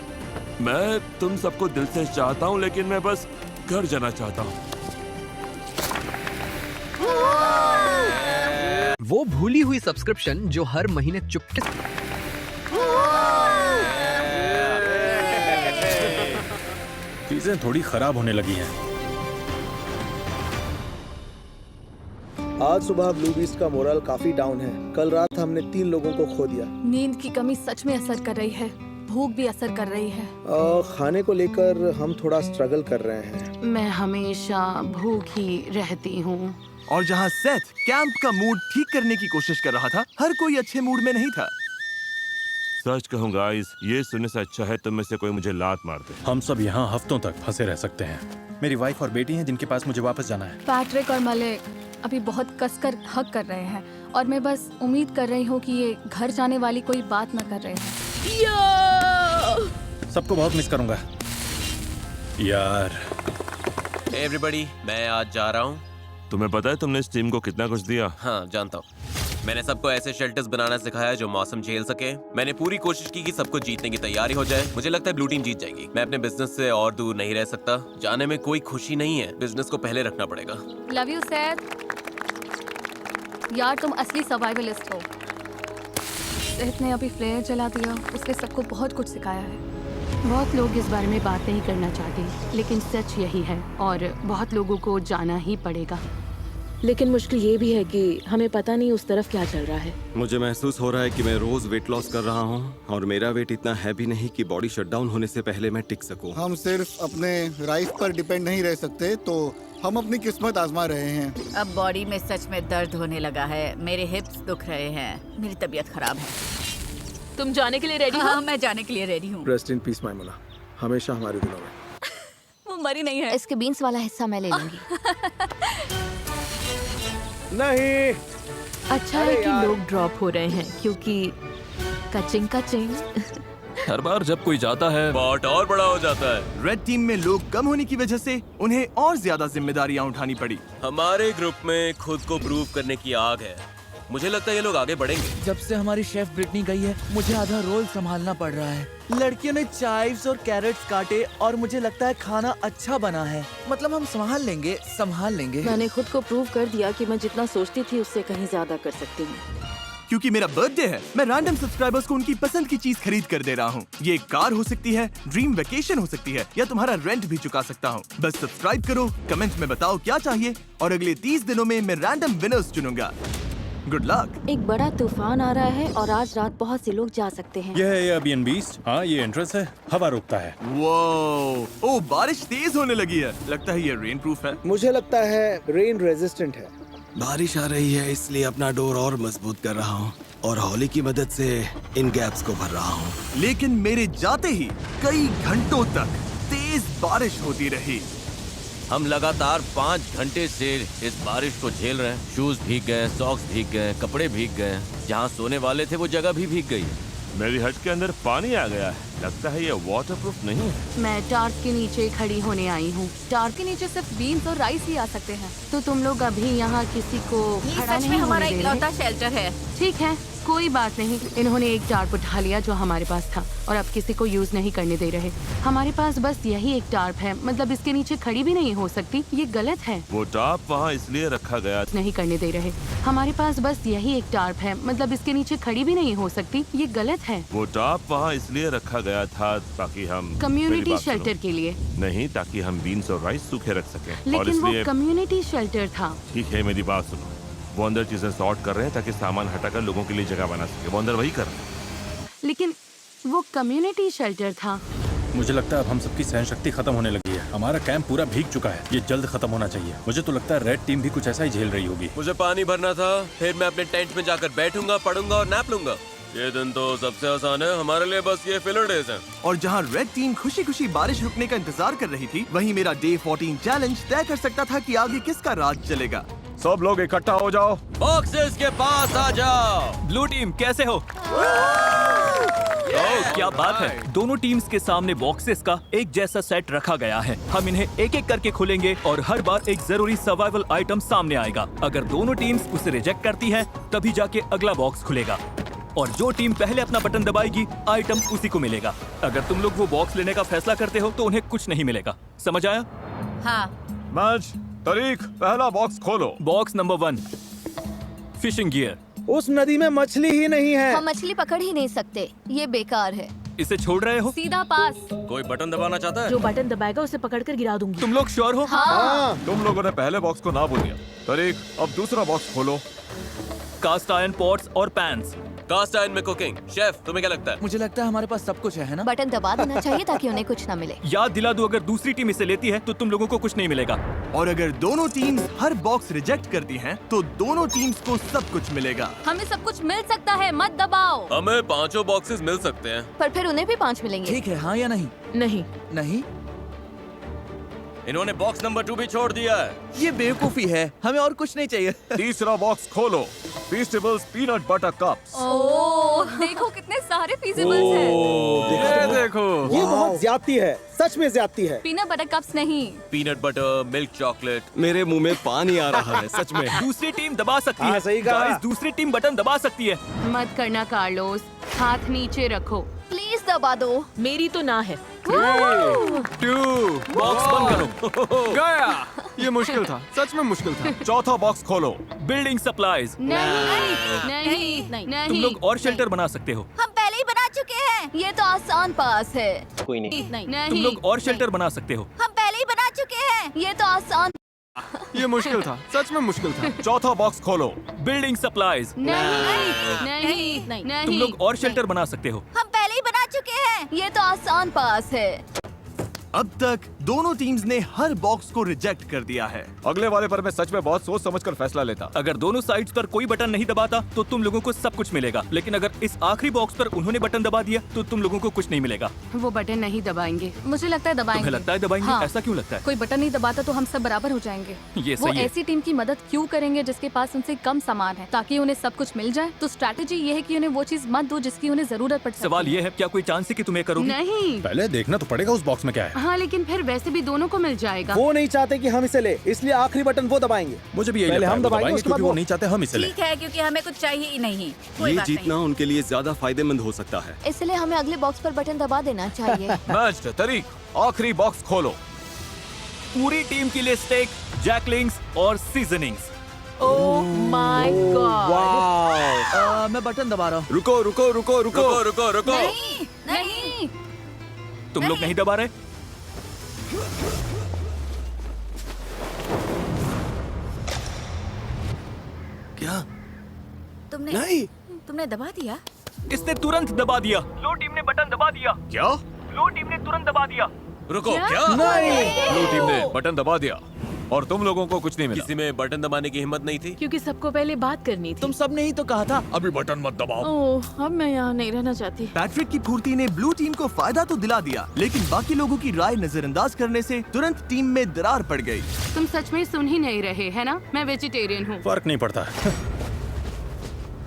[SPEAKER 15] मैं तुम सबको दिल से चाहता हूँ, लेकिन मैं बस घर जाना चाहता हूँ।
[SPEAKER 10] वो भूली हुई सब्सक्रिप्शन जो हर महीने चुपके
[SPEAKER 4] चीजें थोड़ी खराब होने लगी हैं।
[SPEAKER 6] आज सुबह ब्लू बीस्ट का मोरल काफी डाउन है। कल रात हमने 3 लोगों को खो दिया।
[SPEAKER 2] नींद की कमी सच में असर कर रही है। भूख भी असर कर रही है।
[SPEAKER 6] खाने को लेकर हम थोड़ा स्ट्रगल कर रहे हैं।
[SPEAKER 9] मैं हमेशा भूखी रहती हूँ।
[SPEAKER 1] और जहाँ सेथ कैंप का मूड ठीक करने की कोशिश कर रहा था, हर कोई अच्छे मूड में नहीं था।
[SPEAKER 15] सच कहूँ गाइस, ये सुनने से अच्छा है तुम में से कोई मुझे लात मार दे।
[SPEAKER 4] हम सब यहाँ हफ्तों तक फंसे रह सकते हैं। मेरी वाइफ और बेटी हैं जिनके पास मुझे वापस जाना है।
[SPEAKER 2] पैट्रिक और मलिक अभी बहुत कसकर हक कर रहे हैं और मैं बस उम्मीद कर रही हूँ कि ये घर जाने वाली कोई बात न कर रहे हैं।
[SPEAKER 4] सबको बहुत मिस करूंगा यार।
[SPEAKER 5] एवरीबॉडी, मैं आज जा रहा हूँ।
[SPEAKER 15] तुम्हें पता है तुमने इस टीम को कितना कुछ दिया?
[SPEAKER 5] हाँ, जानता हूँ। मैंने सबको ऐसे शेल्टर्स बनाना सिखाया जो मौसम झेल सके। मैंने पूरी कोशिश की कि सबको जीतने की तैयारी हो जाए। मुझे लगता है ब्लू टीम जीत जाएगी। मैं अपने बिजनेस से और दूर नहीं रह सकता। जाने में कोई खुशी नहीं है, बिजनेस को पहले रखना पड़ेगा।
[SPEAKER 2] Love you Seth. यार तुम असली सर्वाइवलिस्ट हो। सेथ ने अभी फ्लेयर जला दिया, उसने सबको बहुत कुछ सिखाया है।
[SPEAKER 9] बहुत लोग इस बारे में बात नहीं करना चाहते, लेकिन सच यही है और बहुत लोगों को जाना ही पड़ेगा। लेकिन मुश्किल ये भी है कि हमें पता नहीं उस तरफ क्या चल रहा है।
[SPEAKER 13] मुझे महसूस हो रहा है कि मैं रोज वेट लॉस कर रहा हूँ और मेरा वेट इतना हैवी नहीं कि बॉडी शटडाउन होने से पहले मैं टिक सकूं।
[SPEAKER 12] हम सिर्फ अपने राइस पर डिपेंड नहीं रह सकते, तो हम अपनी किस्मत आजमा रहे हैं।
[SPEAKER 14] अब बॉडी में सच में दर्द होने लगा है। मेरे हिप्स दुख रहे हैं। मेरी तबीयत खराब है।
[SPEAKER 9] तुम जाने के लिए रेडी हो?
[SPEAKER 14] हाँ, मैं जाने के लिए रेडी हूँ।
[SPEAKER 6] रेस्ट इन पीस मैमुना, हमेशा हमारे दिलों में।
[SPEAKER 2] वो मरी नहीं है।
[SPEAKER 3] इसके बीन्स वाला हिस्सा मैं ले लूंगी।
[SPEAKER 6] नहीं।
[SPEAKER 9] अच्छा है कि लोग ड्रॉप हो रहे हैं क्योंकि कचिंग
[SPEAKER 7] हर बार जब कोई जाता है
[SPEAKER 5] पॉट और बड़ा हो जाता है।
[SPEAKER 1] रेड टीम में लोग कम होने की वजह से उन्हें और ज्यादा जिम्मेदारियां उठानी पड़ी।
[SPEAKER 5] हमारे ग्रुप में खुद को प्रूव करने की आग है। मुझे लगता है ये लोग आगे बढ़ेंगे।
[SPEAKER 10] जब से हमारी शेफ ब्रिटनी गई है, मुझे आधा रोल संभालना पड़ रहा है। लड़कियों ने चाइव्स और कैरेट्स काटे और मुझे लगता है खाना अच्छा बना है। मतलब हम संभाल लेंगे।
[SPEAKER 9] मैंने खुद को प्रूव कर दिया कि मैं जितना सोचती थी उससे कहीं ज्यादा कर सकती हूँ।
[SPEAKER 1] क्योंकि मेरा बर्थडे है, मैं रैंडम सब्सक्राइबर्स को उनकी पसंद की चीज खरीद कर दे रहा हूँ। ये एक कार हो सकती है, ड्रीम वेकेशन हो सकती है, या तुम्हारा रेंट भी चुका सकता हूँ। बस सब्सक्राइब करो, कमेंट में बताओ क्या चाहिए, और अगले 30 दिनों में मैं रैंडम विनर्स चुनूंगा। Good luck.
[SPEAKER 9] एक बड़ा तूफान आ रहा है और आज रात बहुत से लोग जा सकते हैं।
[SPEAKER 4] यह है एयरबीएनबी। हाँ, ये एंट्रेंस है, हवा रोकता है।
[SPEAKER 1] वाओ, ओ बारिश तेज होने लगी है। लगता है ये रेन प्रूफ है।
[SPEAKER 6] मुझे लगता है रेन रेजिस्टेंट है।
[SPEAKER 16] बारिश आ रही है, इसलिए अपना डोर और मजबूत कर रहा हूँ और हॉली की मदद से इन गैप्स को भर रहा हूँ।
[SPEAKER 1] लेकिन मेरे जाते ही कई घंटों तक तेज बारिश होती रही।
[SPEAKER 5] हम लगातार 5 घंटे से इस बारिश को झेल रहे हैं। शूज भीग गए, सॉक्स भीग गए, कपड़े भीग गए। जहाँ सोने वाले थे वो जगह भी भीग गई।
[SPEAKER 15] मेरी हट के अंदर पानी आ गया है। लगता है ये वाटरप्रूफ नहीं है।
[SPEAKER 9] मैं टार्क के नीचे खड़ी होने आई हूँ।
[SPEAKER 2] टार्क के नीचे सिर्फ बीन्स और राइस ही आ सकते हैं।
[SPEAKER 9] तो तुम लोग अभी यहाँ किसी को
[SPEAKER 14] ये
[SPEAKER 9] खड़ा
[SPEAKER 14] सच में
[SPEAKER 9] नहीं
[SPEAKER 14] हमारा
[SPEAKER 9] होने दे
[SPEAKER 14] इकलौता
[SPEAKER 9] रहे?
[SPEAKER 14] शेल्टर है।
[SPEAKER 9] ठीक है, कोई बात नहीं। इन्होंने एक टार्प उठा लिया जो हमारे पास था और अब किसी को यूज नहीं करने दे रहे। हमारे पास बस यही एक टार्प है, मतलब इसके नीचे खड़ी भी नहीं हो सकती। ये गलत है।
[SPEAKER 15] वो टाप वहाँ इसलिए रखा गया
[SPEAKER 9] नहीं करने दे रहे। हमारे पास बस यही एक टार्प है, मतलब इसके नीचे खड़ी भी नहीं हो सकती। ये गलत है।
[SPEAKER 15] वो टाप वहाँ इसलिए रखा गया था ताकि हम
[SPEAKER 9] कम्युनिटी शेल्टर के लिए
[SPEAKER 15] नहीं, ताकि हम बीन्स और राइस सूखे रख सकें। और
[SPEAKER 9] लेकिन वो
[SPEAKER 15] इसलिए
[SPEAKER 9] कम्युनिटी शेल्टर था।
[SPEAKER 15] ठीक है, मेरी बात सुनो। वो अंदर चीजें सॉर्ट कर रहे हैं ताकि सामान हटाकर लोगों के लिए जगह बना सके। वो अंदर वही कर रहे हैं।
[SPEAKER 9] लेकिन वो कम्युनिटी शेल्टर था।
[SPEAKER 4] मुझे लगता है अब हम सबकी सहन शक्ति खत्म होने लगी है। हमारा कैंप पूरा भीग चुका है। ये जल्द खत्म होना चाहिए। मुझे तो लगता है रेड टीम भी कुछ ऐसा ही झेल रही होगी।
[SPEAKER 5] मुझे पानी भरना था, फिर मैं अपने टेंट में जाकर बैठूंगा, पढ़ूंगा और नैप लूंगा। ये दिन तो सबसे आसान है हमारे लिए, बस ये फिलर डेज हैं।
[SPEAKER 1] और जहाँ रेड टीम खुशी खुशी बारिश रुकने का इंतजार कर रही थी, वहीं मेरा डे 14 चैलेंज तय कर सकता था कि आगे किसका राज चलेगा।
[SPEAKER 4] सब लोग इकट्ठा हो जाओ।
[SPEAKER 5] बॉक्सेस के पास आ जाओ।
[SPEAKER 7] ब्लू टीम कैसे हो? क्या बात है। दोनों टीम्स के सामने बॉक्सेस का एक जैसा सेट रखा गया है। हम इन्हें एक एक करके खोलेंगे और हर बार एक जरूरी सर्वाइवल आइटम सामने आएगा। अगर दोनों टीम्स उसे रिजेक्ट करती हैं, तभी जाके अगला बॉक्स खुलेगा और जो टीम पहले अपना बटन दबाएगी, आइटम उसी को मिलेगा। अगर तुम लोग वो बॉक्स लेने का फैसला करते हो तो उन्हें कुछ नहीं मिलेगा। समझ आया?
[SPEAKER 14] हाँ।
[SPEAKER 4] मैच तारीख, पहला बॉक्स खोलो।
[SPEAKER 7] Box number 1, fishing gear.
[SPEAKER 6] उस नदी में मछली ही नहीं है।
[SPEAKER 3] हम मछली पकड़ ही नहीं सकते, ये बेकार है।
[SPEAKER 7] इसे छोड़ रहे हो?
[SPEAKER 2] सीधा पास।
[SPEAKER 5] कोई बटन दबाना चाहता है?
[SPEAKER 9] जो बटन दबाएगा उसे पकड़कर गिरा दूंगी।
[SPEAKER 7] तुम लोग श्योर हो?
[SPEAKER 3] हाँ।
[SPEAKER 4] तुम लोगों ने पहले बॉक्स को ना बोलिया। तारीख, अब दूसरा बॉक्स खोलो।
[SPEAKER 7] कास्ट आयरन पॉट्स और पैन्स।
[SPEAKER 5] कास्ट आयरन में कुकिंग। शेफ, तुम्हें क्या लगता है?
[SPEAKER 10] मुझे लगता है हमारे पास सब कुछ है ना?
[SPEAKER 3] बटन दबा देना चाहिए ताकि उन्हें कुछ ना मिले।
[SPEAKER 7] याद दिला दूं, अगर दूसरी टीम इसे लेती है तो तुम लोगों को कुछ नहीं मिलेगा।
[SPEAKER 1] और अगर दोनों टीम्स हर बॉक्स रिजेक्ट करती हैं, तो दोनों टीम्स को सब कुछ मिलेगा।
[SPEAKER 2] हमें सब कुछ मिल सकता है, मत दबाओ।
[SPEAKER 5] हमें 5 बॉक्सेस मिल सकते हैं।
[SPEAKER 3] पर फिर उन्हें भी 5 मिलेंगे।
[SPEAKER 10] ठीक है, हाँ या नहीं?
[SPEAKER 9] नहीं।
[SPEAKER 10] नहीं?
[SPEAKER 5] इन्होंने बॉक्स नंबर 2 भी छोड़ दिया है।
[SPEAKER 10] ये बेवकूफी है, हमें और कुछ नहीं चाहिए।
[SPEAKER 4] तीसरा बॉक्स खोलो। फीस्टेबल्स पीनट बटर कप्स।
[SPEAKER 2] ओह, देखो कितने सारे फीजिबल्स हैं।
[SPEAKER 7] ये देखो,
[SPEAKER 6] ये बहुत ज्यादती है, सच में ज्यादती है।
[SPEAKER 2] पीनट बटर कप्स नहीं,
[SPEAKER 5] पीनट बटर, मिल्क चॉकलेट।
[SPEAKER 13] मेरे मुंह में पानी आ रहा है सच में।
[SPEAKER 7] दूसरी टीम दबा सकती
[SPEAKER 6] हाँ,
[SPEAKER 7] है।
[SPEAKER 6] सही कहा।
[SPEAKER 7] गाइस, दूसरी टीम बटन दबा सकती है।
[SPEAKER 9] मत करना कार्लोस, हाथ नीचे रखो।
[SPEAKER 3] प्लीज दबा दो।
[SPEAKER 9] मेरी तो ना है।
[SPEAKER 11] 2 बॉक्स बंद करो। गया। ये मुश्किल था, सच में मुश्किल था।
[SPEAKER 4] चौथा बॉक्स खोलो।
[SPEAKER 7] Building supplies.
[SPEAKER 9] नहीं।
[SPEAKER 7] तुम लोग और शेल्टर बना सकते हो।
[SPEAKER 3] हम पहले ही बना चुके हैं। ये तो आसान पास है।
[SPEAKER 5] कोई नहीं।
[SPEAKER 7] तुम लोग और शेल्टर बना सकते हो।
[SPEAKER 3] हम पहले ही बना चुके हैं। ये तो आसान।
[SPEAKER 11] ये मुश्किल था, सच में मुश्किल था।
[SPEAKER 4] चौथा बॉक्स खोलो।
[SPEAKER 7] Building supplies.
[SPEAKER 9] नहीं।
[SPEAKER 7] तुम लोग और शेल्टर बना सकते हो।
[SPEAKER 3] हम पहले ही बना चुके हैं। ये तो आसान पास है।
[SPEAKER 1] अब तक दोनों टीम्स ने हर बॉक्स को रिजेक्ट कर दिया है।
[SPEAKER 4] अगले वाले पर मैं सच में बहुत सोच समझकर फैसला लेता।
[SPEAKER 7] अगर दोनों साइड्स पर कोई बटन नहीं दबाता तो तुम लोगों को सब कुछ मिलेगा, लेकिन अगर इस आखिरी बॉक्स पर उन्होंने बटन दबा दिया तो तुम लोगों को कुछ नहीं मिलेगा।
[SPEAKER 9] वो बटन नहीं दबाएंगे।
[SPEAKER 2] मुझे लगता है दबाएंगे।
[SPEAKER 7] तुम्हें लगता है दबाएंगे?
[SPEAKER 2] हाँ।
[SPEAKER 7] ऐसा क्यों लगता है?
[SPEAKER 2] कोई बटन नहीं दबाता तो हम सब बराबर हो जाएंगे।
[SPEAKER 7] ये
[SPEAKER 2] वो
[SPEAKER 7] सही है।
[SPEAKER 2] ऐसी टीम की मदद क्यों करेंगे जिसके पास उनसे कम सामान है, ताकि उन्हें सब कुछ मिल जाए। तो स्ट्रैटेजी ये है कि उन्हें वो चीज मत दो जिसकी उन्हें जरूरत पड़ सकती है।
[SPEAKER 7] सवाल ये है, क्या कोई चांस है कि तुम्हें करोगे?
[SPEAKER 9] नहीं।
[SPEAKER 4] पहले देखना तो पड़ेगा उस बॉक्स में क्या है।
[SPEAKER 9] हाँ, लेकिन फिर वैसे भी दोनों को मिल जाएगा।
[SPEAKER 6] वो नहीं चाहते कि हम इसे ले, इसलिए आखिरी बटन वो दबाएंगे।
[SPEAKER 4] मुझे भी यही
[SPEAKER 6] पहले
[SPEAKER 4] लगता है,
[SPEAKER 6] हम
[SPEAKER 4] वो
[SPEAKER 6] दबाएंगे, उसके बाद
[SPEAKER 4] क्योंकि वो
[SPEAKER 6] वो।
[SPEAKER 4] नहीं चाहते हम इसे ले।
[SPEAKER 14] ठीक है, क्योंकि हमें कुछ चाहिए ही नहीं। कोई
[SPEAKER 13] ये
[SPEAKER 14] बात
[SPEAKER 13] जीतना उनके लिए ज्यादा फायदेमंद हो सकता है।
[SPEAKER 3] इसलिए हमें अगले बॉक्स पर बटन दबा देना चाहिए।
[SPEAKER 4] मैच तारीख, आखिरी बॉक्स खोलो।
[SPEAKER 7] पूरी टीम के लिए स्टेक, जैकलिंग्स और सीजनिंग्स।
[SPEAKER 2] Oh
[SPEAKER 9] my God.
[SPEAKER 10] मैं बटन दबा रहा हूँ।
[SPEAKER 13] रुको रुको रुको रुको
[SPEAKER 5] रुको रुको रुको।
[SPEAKER 2] नहीं नहीं
[SPEAKER 7] तुम लोग नहीं दबा रहे?
[SPEAKER 16] क्या?
[SPEAKER 14] तुमने दबा दिया?
[SPEAKER 7] इसने तुरंत दबा दिया। लो टीम ने बटन दबा दिया।
[SPEAKER 5] क्या?
[SPEAKER 7] लो टीम ने तुरंत दबा दिया।
[SPEAKER 5] रुको क्या?
[SPEAKER 15] ब्लू टीम ने बटन दबा दिया और तुम लोगों को कुछ नहीं मिला।
[SPEAKER 5] किसी में बटन दबाने की हिम्मत नहीं थी?
[SPEAKER 9] क्योंकि सबको पहले बात करनी थी।
[SPEAKER 10] तुम सब ने ही तो कहा था।
[SPEAKER 15] अभी बटन मत दबाओ।
[SPEAKER 9] ओह, अब मैं यहाँ नहीं रहना चाहती।
[SPEAKER 1] पैट्रिक की फुर्ती ने ब्लू टीम को फायदा तो दिला दिया, लेकिन बाकी लोगों की राय नजरअंदाज करने से तुरंत टीम में दरार पड़ गई।
[SPEAKER 9] तुम सच में सुन ही नहीं रहे है ना? मैं वेजिटेरियन हूँ।
[SPEAKER 4] फर्क नहीं पड़ता।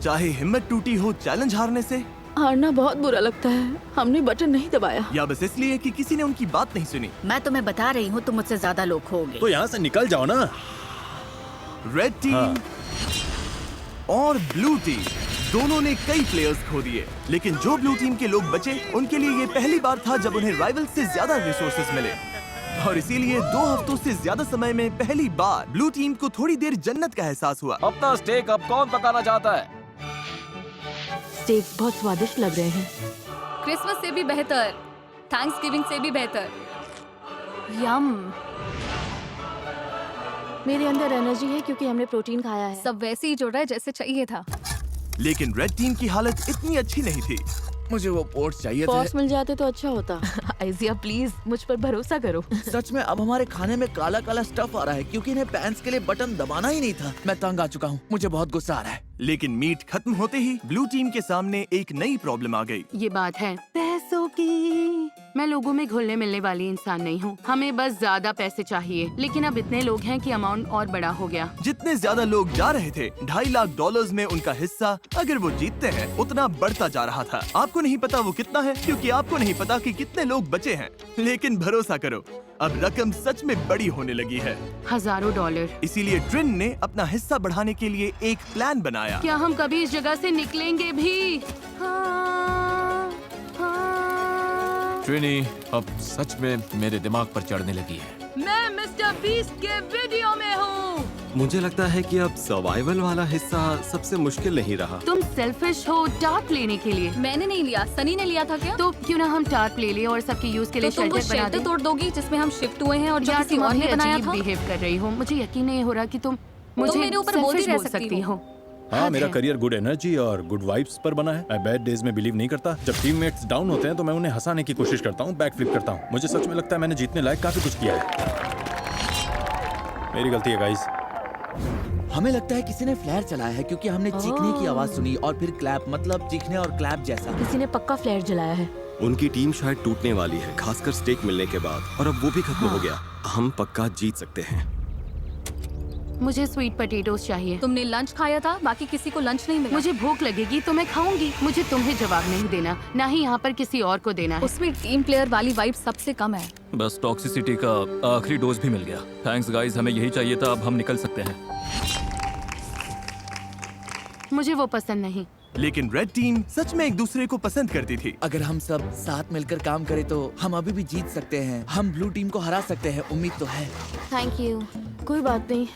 [SPEAKER 1] चाहे हिम्मत टूटी हो चैलेंज हारने से,
[SPEAKER 9] हारना बहुत बुरा लगता है। हमने बटन नहीं दबाया।
[SPEAKER 1] या बस इसलिए कि किसी ने उनकी बात नहीं सुनी।
[SPEAKER 14] मैं तुम्हें बता रही हूँ, तुम मुझसे ज्यादा लोग खोगे।
[SPEAKER 4] तो यहाँ से निकल जाओ ना।
[SPEAKER 1] रेड टीम और ब्लू टीम दोनों ने कई प्लेयर्स खो दिए, लेकिन जो ब्लू टीम के लोग बचे उनके लिए ये पहली बार था जब उन्हें राइवल से ज्यादा रिसोर्सेज मिले, और इसीलिए 2 हफ्तों से ज्यादा समय में पहली बार ब्लू टीम को थोड़ी देर जन्नत का एहसास हुआ।
[SPEAKER 11] अपना स्टेक अब कौन पकाना चाहता है?
[SPEAKER 9] स्टेक बहुत स्वादिष्ट लग रहे हैं।
[SPEAKER 2] क्रिसमस से भी बेहतर, थैंक्सगिविंग से भी बेहतर। यम।
[SPEAKER 9] मेरे अंदर एनर्जी है क्योंकि हमने प्रोटीन खाया है।
[SPEAKER 2] सब वैसे ही जुड़ रहा है जैसे चाहिए था।
[SPEAKER 1] लेकिन रेड टीम की हालत इतनी अच्छी नहीं थी।
[SPEAKER 10] मुझे वो पोर्ट्स चाहिए
[SPEAKER 9] पॉट्स
[SPEAKER 10] थे।
[SPEAKER 9] मिल जाते तो अच्छा होता। आइजिया प्लीज मुझ पर भरोसा करो।
[SPEAKER 10] सच में अब हमारे खाने में काला काला स्टफ आ रहा है क्योंकि इन्हें पैंस के लिए बटन दबाना ही नहीं था। मैं तंग आ चुका हूँ, मुझे बहुत गुस्सा आ रहा है।
[SPEAKER 1] लेकिन मीट खत्म होते ही ब्लू टीम के सामने एक नई प्रॉब्लम आ गई।
[SPEAKER 9] ये बात है पैसों की। मैं लोगों में घुलने मिलने वाली इंसान नहीं हूँ। हमें बस ज्यादा पैसे चाहिए, लेकिन अब इतने लोग हैं कि अमाउंट और बड़ा हो गया।
[SPEAKER 1] जितने ज्यादा लोग जा रहे थे, $2.5 लाख में उनका हिस्सा अगर वो जीतते हैं उतना बढ़ता जा रहा था। आपको नहीं पता वो कितना है, क्योंकि आपको नहीं पता कि कितने लोग बचे हैं। लेकिन भरोसा करो, अब रकम सच में बड़ी होने लगी है,
[SPEAKER 9] हजारों डॉलर।
[SPEAKER 1] इसीलिए ट्रिन ने अपना हिस्सा बढ़ाने के लिए एक प्लान बनाया।
[SPEAKER 9] क्या हम कभी इस जगह से निकलेंगे भी? हाँ, हाँ।
[SPEAKER 15] ट्रिनी अब सच में मेरे दिमाग पर चढ़ने लगी है।
[SPEAKER 9] मैं मिस्टर बीस्ट के वीडियो में हूँ।
[SPEAKER 13] मुझे लगता है कि अब सर्वाइवल वाला हिस्सा सबसे मुश्किल नहीं रहा।
[SPEAKER 9] तुम सेल्फिश हो टार्प लेने के लिए।
[SPEAKER 2] मैंने नहीं लिया, सनी ने लिया था क्या?
[SPEAKER 9] तो क्यों ना हम टार्प ले लें और सबके यूज के लिए
[SPEAKER 2] तो तुम वो
[SPEAKER 9] शेल्टर बना
[SPEAKER 2] शेल्टर
[SPEAKER 9] दें।
[SPEAKER 2] तोड़ दोगी जिसमें हम शिफ्ट हुए हैं और जो
[SPEAKER 9] यार
[SPEAKER 2] किसी
[SPEAKER 9] तुम
[SPEAKER 2] और ने बनाया था?
[SPEAKER 9] बिहेव कर रही हो। मुझे यकीन नहीं हो रहा कि तुम मुझे
[SPEAKER 2] मेरे ऊपर बोलती
[SPEAKER 9] selfish
[SPEAKER 2] रह
[SPEAKER 9] बोल सकती हो।
[SPEAKER 4] हाँ, मेरा करियर गुड एनर्जी और गुड वाइब्स पर बना है। मैं बैड डेज में बिलीव नहीं करता। जब टीममेट्स डाउन होते हैं तो मैं उन्हें हंसाने की कोशिश करता हूँ, बैक फ्लिप करता हूँ। मुझे सच में लगता है मैंने जीतने लायक काफी कुछ किया है। मेरी गलती है गाइस।
[SPEAKER 10] हमें लगता है किसी ने फ्लेयर चलाया है क्योंकि हमने चीखने की आवाज सुनी और फिर क्लैप, मतलब चीखने और क्लैप जैसा।
[SPEAKER 9] किसी ने पक्का फ्लेयर जलाया है।
[SPEAKER 13] उनकी टीम शायद टूटने वाली है, खासकर स्टेक मिलने के बाद, और अब वो भी खत्म हो गया। हम पक्का जीत सकते हैं।
[SPEAKER 9] मुझे स्वीट पोटैटोस चाहिए।
[SPEAKER 2] तुमने लंच खाया था, बाकी किसी को लंच नहीं मिला।
[SPEAKER 9] मुझे भूख लगेगी तो मैं खाऊंगी। मुझे तुम्हें जवाब नहीं देना, ना ही यहाँ पर किसी और को देना है।
[SPEAKER 2] उसमें टीम प्लेयर वाली वाइब सबसे कम है।
[SPEAKER 7] बस टॉक्सिसिटी का आखिरी डोज भी मिल गया। थैंक्स गाइस, हमें यही चाहिए था। अब हम निकल सकते हैं।
[SPEAKER 9] मुझे वो पसंद नहीं।
[SPEAKER 1] लेकिन रेड टीम सच में एक दूसरे को पसंद करती थी।
[SPEAKER 10] अगर हम सब साथ मिलकर काम करें तो हम अभी भी जीत सकते हैं। हम ब्लू टीम को हरा सकते हैं, उम्मीद तो है।
[SPEAKER 3] Thank you.
[SPEAKER 9] कोई बात नहीं।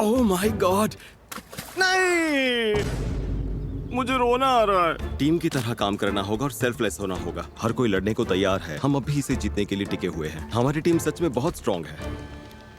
[SPEAKER 13] ओह माय गॉड, नहीं, मुझे रोना आ रहा है। टीम की तरह काम करना होगा और सेल्फलेस होना होगा। हर कोई लड़ने को तैयार है। हम अभी इसे जीतने के लिए टिके हुए हैं। हमारी टीम सच में बहुत स्ट्रांग है।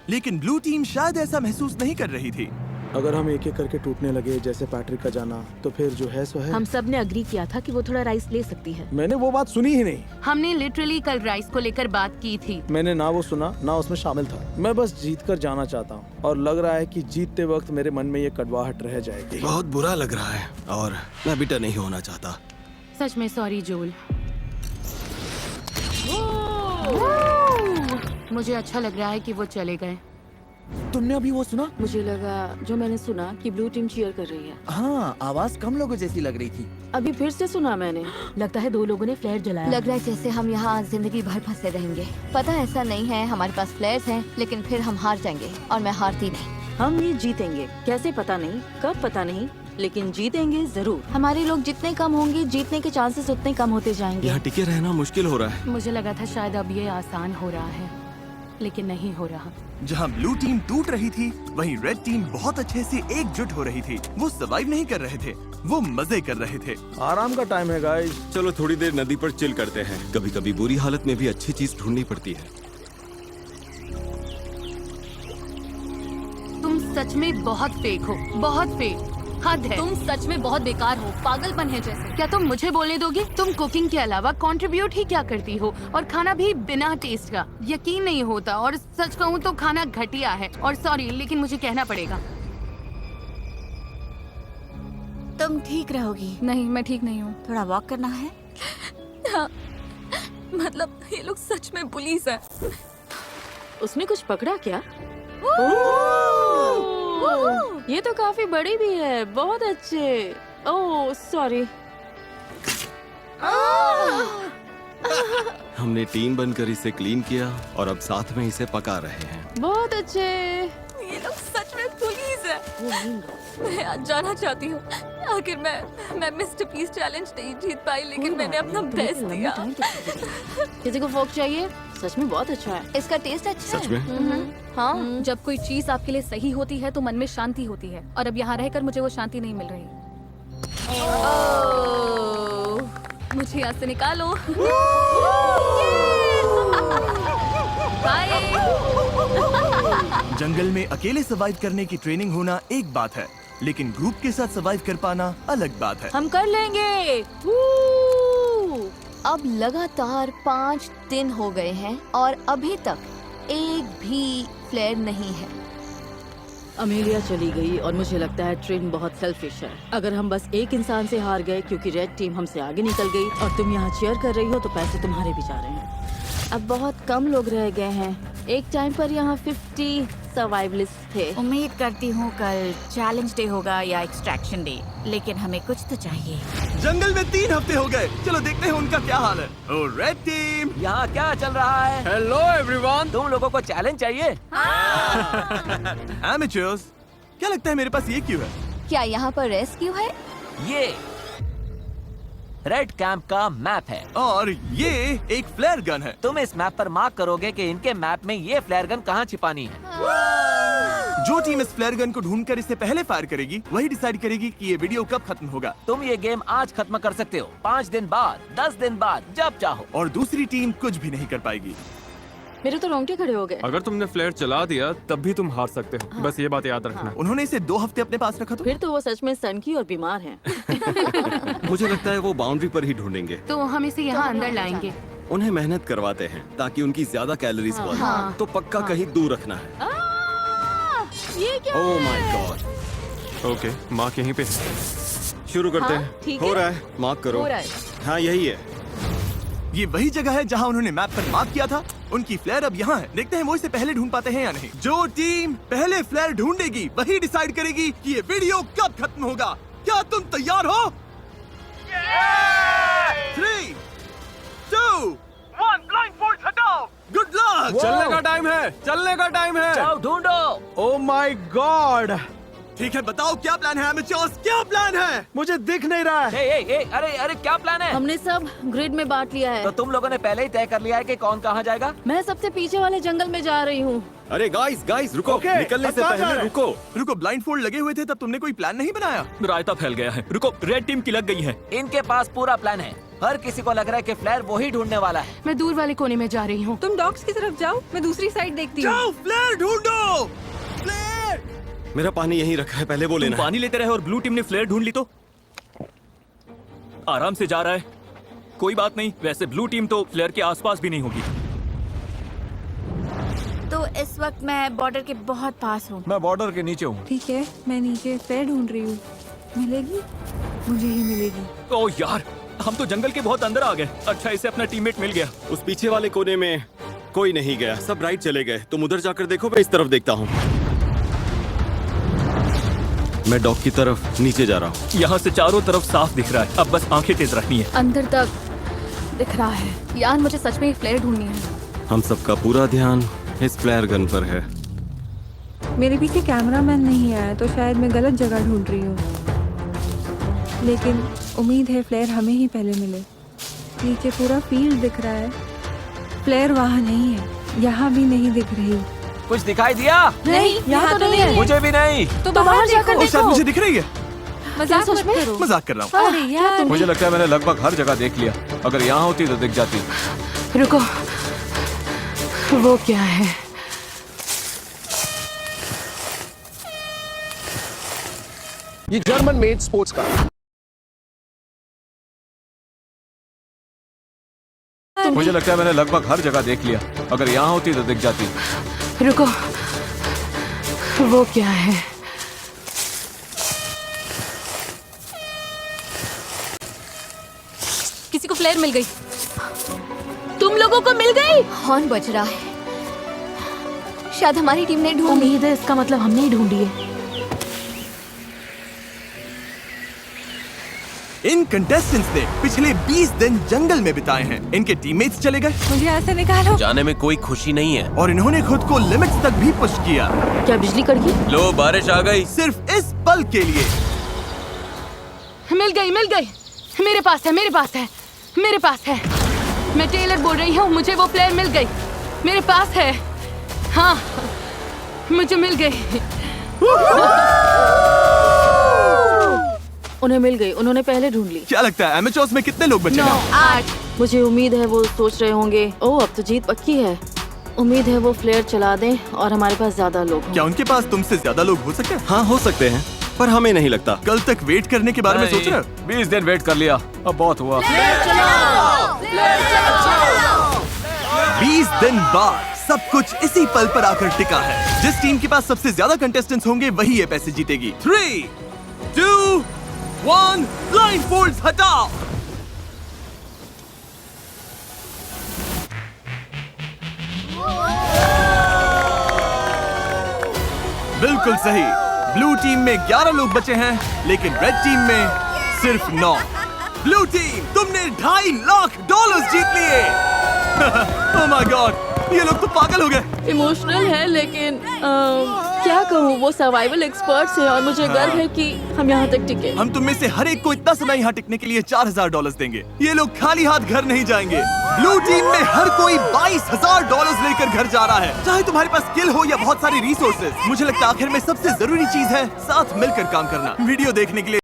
[SPEAKER 1] लेकिन ब्लू टीम शायद ऐसा महसूस नहीं कर रही थी।
[SPEAKER 6] अगर हम एक एक करके टूटने लगे जैसे पैट्रिक का जाना, तो फिर जो है सो है।
[SPEAKER 9] हम सब ने अग्री किया था कि वो थोड़ा राइस ले सकती है।
[SPEAKER 6] मैंने वो बात सुनी ही नहीं।
[SPEAKER 9] हमने लिटरली कल राइस को लेकर बात की थी।
[SPEAKER 6] मैंने ना वो सुना ना उसमें शामिल था। मैं बस जीत कर जाना चाहता हूँ और लग रहा है कि जीतते वक्त मेरे मन में ये कड़वाहट रह जाएगी।
[SPEAKER 16] बहुत बुरा लग रहा है और
[SPEAKER 13] मैं बिटर नहीं होना चाहता।
[SPEAKER 9] सच में सॉरी जोल। मुझे अच्छा लग रहा है कि वो चले गए।
[SPEAKER 10] तुमने अभी वो सुना?
[SPEAKER 9] मुझे लगा जो मैंने सुना कि ब्लू टीम चीयर कर रही है।
[SPEAKER 10] हाँ, आवाज कम लोगों जैसी लग रही थी।
[SPEAKER 9] अभी फिर से सुना मैंने। लगता है 2 लोगों ने फ्लेयर जलाया।
[SPEAKER 3] लग रहा है जैसे हम यहाँ जिंदगी भर फंसे रहेंगे। पता है ऐसा नहीं है, हमारे पास फ्लेयर्स हैं, लेकिन फिर हम हार जाएंगे और मैं हारती नहीं।
[SPEAKER 9] हम ये जीतेंगे, कैसे पता नहीं, कब पता नहीं, लेकिन जीतेंगे जरूर।
[SPEAKER 3] हमारे लोग जितने कम होंगे, जीतने के चांसेस उतने कम होते जाएंगे।
[SPEAKER 13] यहाँ टिके रहना मुश्किल हो रहा है।
[SPEAKER 9] मुझे लगा था शायद अब ये आसान हो रहा है। लेकिन नहीं हो रहा।
[SPEAKER 1] जहां ब्लू टीम टूट रही थी, वहीं रेड टीम बहुत अच्छे से एकजुट हो रही थी। वो सर्वाइव नहीं कर रहे थे, वो मजे कर रहे थे।
[SPEAKER 6] आराम का टाइम है गाइस।
[SPEAKER 13] चलो थोड़ी देर नदी पर चिल करते हैं। कभी कभी बुरी हालत में भी अच्छी चीज ढूंढनी पड़ती है।
[SPEAKER 9] तुम सच में बहुत फेक हो, बहुत फेक। हद है।
[SPEAKER 2] तुम सच में बहुत बेकार हो, पागलपन है जैसे।
[SPEAKER 9] क्या तुम मुझे बोलने दोगी? तुम कुकिंग के अलावा कंट्रीब्यूट ही क्या करती हो, और खाना भी बिना टेस्ट का। यकीन नहीं होता, और सच कहूँ तो खाना घटिया है। और सॉरी, लेकिन मुझे कहना पड़ेगा।
[SPEAKER 14] तुम ठीक रहोगी?
[SPEAKER 2] नहीं, मैं ठीक नहीं हूँ।
[SPEAKER 14] थोड़ा वॉक करना है?
[SPEAKER 2] हाँ, मतलब ये लोग सच में पुलिस है।
[SPEAKER 9] उसने कुछ पकड़ा क्या? ये तो काफी बड़ी भी है। बहुत अच्छे। Oh sorry.
[SPEAKER 13] हमने टीम बनकर इसे क्लीन किया और अब साथ में इसे पका रहे हैं।
[SPEAKER 9] बहुत अच्छे।
[SPEAKER 2] ये लोग सच में पुलिस है। मैं आज जाना चाहती हूँ। आखिर मैं मिस्टर पीस चैलेंज नहीं जीत पाई, लेकिन मैंने अपना बेस्ट दिया।
[SPEAKER 9] किसी को फोक चाहिए? सच में बहुत अच्छा है।
[SPEAKER 3] इसका टेस्ट अच्छा
[SPEAKER 13] सच में?
[SPEAKER 3] है। हाँ,
[SPEAKER 2] जब कोई चीज आपके लिए सही होती है तो मन में शांति होती है, और अब यहाँ रहकर मुझे वो शांति नहीं मिल रही। मुझे यहाँ से निकालो। बाय।
[SPEAKER 1] जंगल में अकेले सर्वाइव करने की ट्रेनिंग होना एक बात है, लेकिन ग्रुप के साथ सर्वाइव कर पाना अलग बात है।
[SPEAKER 9] हम कर लेंगे।
[SPEAKER 3] अब लगातार 5 दिन हो गए हैं और अभी तक एक भी फ्लेयर नहीं है।
[SPEAKER 9] अमेलिया चली गई और मुझे लगता है ट्रेन बहुत सेल्फिश है। अगर हम बस एक इंसान से हार गए क्योंकि रेड टीम हमसे आगे निकल गई और तुम यहाँ चीयर कर रही हो, तो पैसे तुम्हारे भी जा रहे हैं। अब बहुत कम लोग रह गए हैं। एक टाइम पर यहाँ 50 सर्वाइवलिस्ट थे।
[SPEAKER 14] उम्मीद करती हूँ कल चैलेंज डे होगा या एक्सट्रैक्शन डे, लेकिन हमें कुछ तो चाहिए।
[SPEAKER 1] जंगल में 3 हफ्ते हो गए, चलो देखते हैं उनका क्या हाल है। ओ रेड टीम,
[SPEAKER 17] यहाँ क्या चल रहा है?
[SPEAKER 11] Hello everyone.
[SPEAKER 17] तुम लोगों को चैलेंज चाहिए?
[SPEAKER 1] एमेचर्स, क्या लगता है मेरे पास ये क्यों है?
[SPEAKER 3] क्या यहाँ पर रेस्क्यू है?
[SPEAKER 17] ये रेड कैंप का मैप है
[SPEAKER 1] और ये एक फ्लेयर गन है।
[SPEAKER 17] तुम इस मैप पर मार्क करोगे कि इनके मैप में ये फ्लेयर गन कहाँ छिपानी है।
[SPEAKER 1] जो टीम इस फ्लेयर गन को ढूंढकर इससे पहले फायर करेगी, वही डिसाइड करेगी कि ये वीडियो कब खत्म होगा।
[SPEAKER 17] तुम ये गेम आज खत्म कर सकते हो, 5 दिन बाद, 10 दिन बाद, जब चाहो।
[SPEAKER 1] और दूसरी टीम कुछ भी नहीं कर पाएगी।
[SPEAKER 9] मेरे तो रोंगटे खड़े हो गए।
[SPEAKER 11] अगर तुमने फ्लेयर चला दिया तब भी तुम हार सकते हो।
[SPEAKER 9] हाँ।
[SPEAKER 11] बस ये बात याद रखना।
[SPEAKER 1] उन्होंने इसे 2 हफ्ते अपने पास रखा।
[SPEAKER 9] फिर तो वो सच में सनकी और बीमार हैं।
[SPEAKER 13] मुझे लगता है वो बाउंड्री पर ही ढूंढेंगे।
[SPEAKER 9] तो हम इसे यहाँ अंदर लाएंगे।
[SPEAKER 13] उन्हें मेहनत करवाते हैं ताकि उनकी ज्यादा कैलोरीज बढ़े।
[SPEAKER 9] हाँ।
[SPEAKER 13] तो पक्का कहीं दूर रखना है।
[SPEAKER 9] ये क्या
[SPEAKER 13] oh my God.
[SPEAKER 11] Okay, mark यहीं पे।
[SPEAKER 13] शुरू करते
[SPEAKER 9] हाँ,
[SPEAKER 13] हैं।
[SPEAKER 9] ठीक
[SPEAKER 13] हो
[SPEAKER 9] है।
[SPEAKER 13] रहा है, मार्क करो।
[SPEAKER 9] हो रहा है।
[SPEAKER 13] हाँ यही है।
[SPEAKER 1] ये वही जगह है जहां उन्होंने मैप पर मार्क किया था। उनकी फ्लेयर अब यहाँ है। देखते हैं वो इसे पहले ढूंढ पाते हैं या नहीं। जो टीम पहले फ्लेयर ढूंढेगी वही डिसाइड करेगी कि ये वीडियो कब खत्म होगा। क्या तुम तैयार हो? 3, 2, 1, ब्लाइंडफोल्ड हटाओ। Good luck.
[SPEAKER 11] चलने का टाइम है, चलने का टाइम है।
[SPEAKER 17] जाओ ढूंढो।
[SPEAKER 6] Oh my God.
[SPEAKER 1] ठीक है, बताओ क्या प्लान है एमेचर्स, क्या प्लान है?
[SPEAKER 6] मुझे दिख नहीं रहा है।
[SPEAKER 17] अरे क्या प्लान है?
[SPEAKER 9] हमने सब ग्रिड में बांट लिया है।
[SPEAKER 17] तो तुम लोगों ने पहले ही तय कर लिया है कि कौन कहाँ जाएगा?
[SPEAKER 9] मैं सबसे पीछे वाले जंगल में जा रही हूँ।
[SPEAKER 13] अरे गाइस रुको।
[SPEAKER 6] Okay,
[SPEAKER 13] निकलने से
[SPEAKER 6] अब कहाँ जा
[SPEAKER 13] पहले
[SPEAKER 6] रहे?
[SPEAKER 13] रुको।
[SPEAKER 1] ब्लाइंडफोल्ड लगे हुए थे तब तुमने कोई प्लान नहीं बनाया?
[SPEAKER 7] रायता फैल गया है। रुको, रेड टीम की लग गई है।
[SPEAKER 17] इनके पास पूरा प्लान है। हर किसी को लग रहा है कि फ्लेयर वही ढूंढने वाला है।
[SPEAKER 9] मैं दूर वाले कोने में जा रही हूँ।
[SPEAKER 18] तुम डॉग्स की तरफ जाओ, मैं दूसरी साइड देखती हूँ।
[SPEAKER 1] जाओ, फ्लेयर ढूंढो। फ्लेयर।
[SPEAKER 13] मेरा पानी यहीं रखा है, पहले वो लेना है।
[SPEAKER 7] पानी लेते रहे और ब्लू टीम ने फ्लेयर ढूंढ ली तो आराम से जा रहा है। कोई बात नहीं, वैसे ब्लू टीम तो फ्लेयर के आसपास भी नहीं होगी।
[SPEAKER 14] तो इस वक्त मैं बॉर्डर के बहुत पास हूँ।
[SPEAKER 7] मैं बॉर्डर के नीचे हूँ।
[SPEAKER 18] ठीक है, मैं नीचे फ्लेयर ढूंढ रही हूँ। मिलेगी? मुझे ही मिलेगी।
[SPEAKER 7] ओह यार, हम तो जंगल के बहुत अंदर आ गए। अच्छा, इसे अपना टीममेट मिल गया।
[SPEAKER 13] उस पीछे वाले कोने में कोई नहीं गया, सब राइट चले गए। तुम उधर जाकर देखो, मैं इस तरफ देखता हूँ। मैं डॉग की तरफ नीचे जा रहा हूँ।
[SPEAKER 7] यहाँ से चारों तरफ साफ दिख रहा है, अब बस आंखें तेज रखनी है।
[SPEAKER 2] अंदर तक दिख रहा है। यार मुझे सच में फ्लेयर ढूंढनी है।
[SPEAKER 13] हम सबका पूरा ध्यान इस फ्लेयर गन पर है।
[SPEAKER 18] मेरे पीछे कैमरामैन नहीं आया तो शायद मैं गलत जगह ढूंढ रही हूँ, लेकिन उम्मीद है फ्लेयर हमें ही पहले मिले। नीचे पूरा फील्ड दिख रहा है, फ्लेयर वहाँ नहीं है। यहाँ भी नहीं दिख रही।
[SPEAKER 17] कुछ दिखाई दिया?
[SPEAKER 3] नहीं, यहाँ तो नहीं है।
[SPEAKER 17] मुझे भी नहीं।
[SPEAKER 3] तो बाहर जाकर
[SPEAKER 1] ओ, शायद मुझे दिख रही है।
[SPEAKER 2] मजाक मत करो।
[SPEAKER 1] मजाक कर रहा हूँ।
[SPEAKER 3] अरे यार,
[SPEAKER 11] मुझे लगता है मैंने लगभग हर जगह देख लिया। अगर यहाँ होती तो दिख जाती।
[SPEAKER 9] रुको, वो क्या है?
[SPEAKER 19] ये जर्मन मेड स्पोर्ट्स कार।
[SPEAKER 11] मुझे लगता है मैंने लगभग हर जगह देख लिया। अगर यहाँ होती तो दिख जाती।
[SPEAKER 9] रुको, वो क्या है?
[SPEAKER 2] किसी को फ्लेयर मिल गई।
[SPEAKER 3] तुम लोगों को मिल गई? हॉर्न बज रहा है। शायद हमारी टीम ने ढूंढ ली।
[SPEAKER 9] उम्मीद है इसका मतलब हमने ही ढूंढी है।
[SPEAKER 1] इन कंटेस्टेंट्स ने पिछले 20 दिन जंगल में बिताए हैं। इनके टीममेट्स चले गए।
[SPEAKER 2] मुझे यहाँ से निकालो।
[SPEAKER 5] जाने में कोई खुशी नहीं है।
[SPEAKER 1] और इन्होंने खुद को लिमिट्स तक भी पुश किया।
[SPEAKER 9] क्या बिजली कड़की?
[SPEAKER 5] लो बारिश आ गई।
[SPEAKER 1] सिर्फ इस पल के लिए।
[SPEAKER 9] मिल गई, मिल गई। मेरे पास है, मेरे पास है, मेरे पास है। मैं टेलर बोल रही हूँ, मुझे वो प्लेयर मिल गई। मेरे पास है। हाँ, मुझे मिल गई। उन्हें मिल गई। उन्होंने पहले ढूंढ ली।
[SPEAKER 1] क्या लगता है एमेचर्स में कितने लोग बचे हैं?
[SPEAKER 9] 8। मुझे उम्मीद है वो सोच रहे होंगे, ओह अब तो जीत पक्की है। उम्मीद है वो फ्लेयर चला दें और हमारे पास ज्यादा लोग हों।
[SPEAKER 1] क्या उनके पास तुमसे ज्यादा लोग हो सकते हैं?
[SPEAKER 13] हाँ हो सकते हैं, पर हमें नहीं लगता।
[SPEAKER 1] कल तक वेट करने के बारे में सोच रहे हो?
[SPEAKER 11] 20 दिन वेट कर लिया, अब बहुत हुआ।
[SPEAKER 1] 20 दिन बाद सब कुछ इसी पल पर आकर टिका है। जिस टीम के पास सबसे ज्यादा कंटेस्टेंट्स होंगे वही ये पैसे जीतेगी। 3, 2, 1, ब्लाइंडफोल्ड्स हटाओ। बिल्कुल सही। ब्लू टीम में 11 लोग बचे हैं, लेकिन रेड टीम में सिर्फ 9। ब्लू टीम, तुमने $2.5 लाख जीत लिए। ओह माय गॉड, ये लोग तो पागल हो गए।
[SPEAKER 9] इमोशनल है, लेकिन क्या कहूँ, वो सर्वाइवल एक्सपर्ट्स हैं और मुझे गर्व है कि हम यहाँ तक टिके।
[SPEAKER 1] हम तुम में से हर एक को इतना समय यहाँ टिकने के लिए $4,000 देंगे। ये लोग खाली हाथ घर नहीं जाएंगे। ब्लू टीम में हर कोई $22,000 लेकर घर जा रहा है। चाहे तुम्हारे पास स्किल हो या बहुत सारी रिसोर्सेज, मुझे लगता है आखिर में सबसे जरूरी चीज है साथ मिलकर काम करना। वीडियो देखने के लिए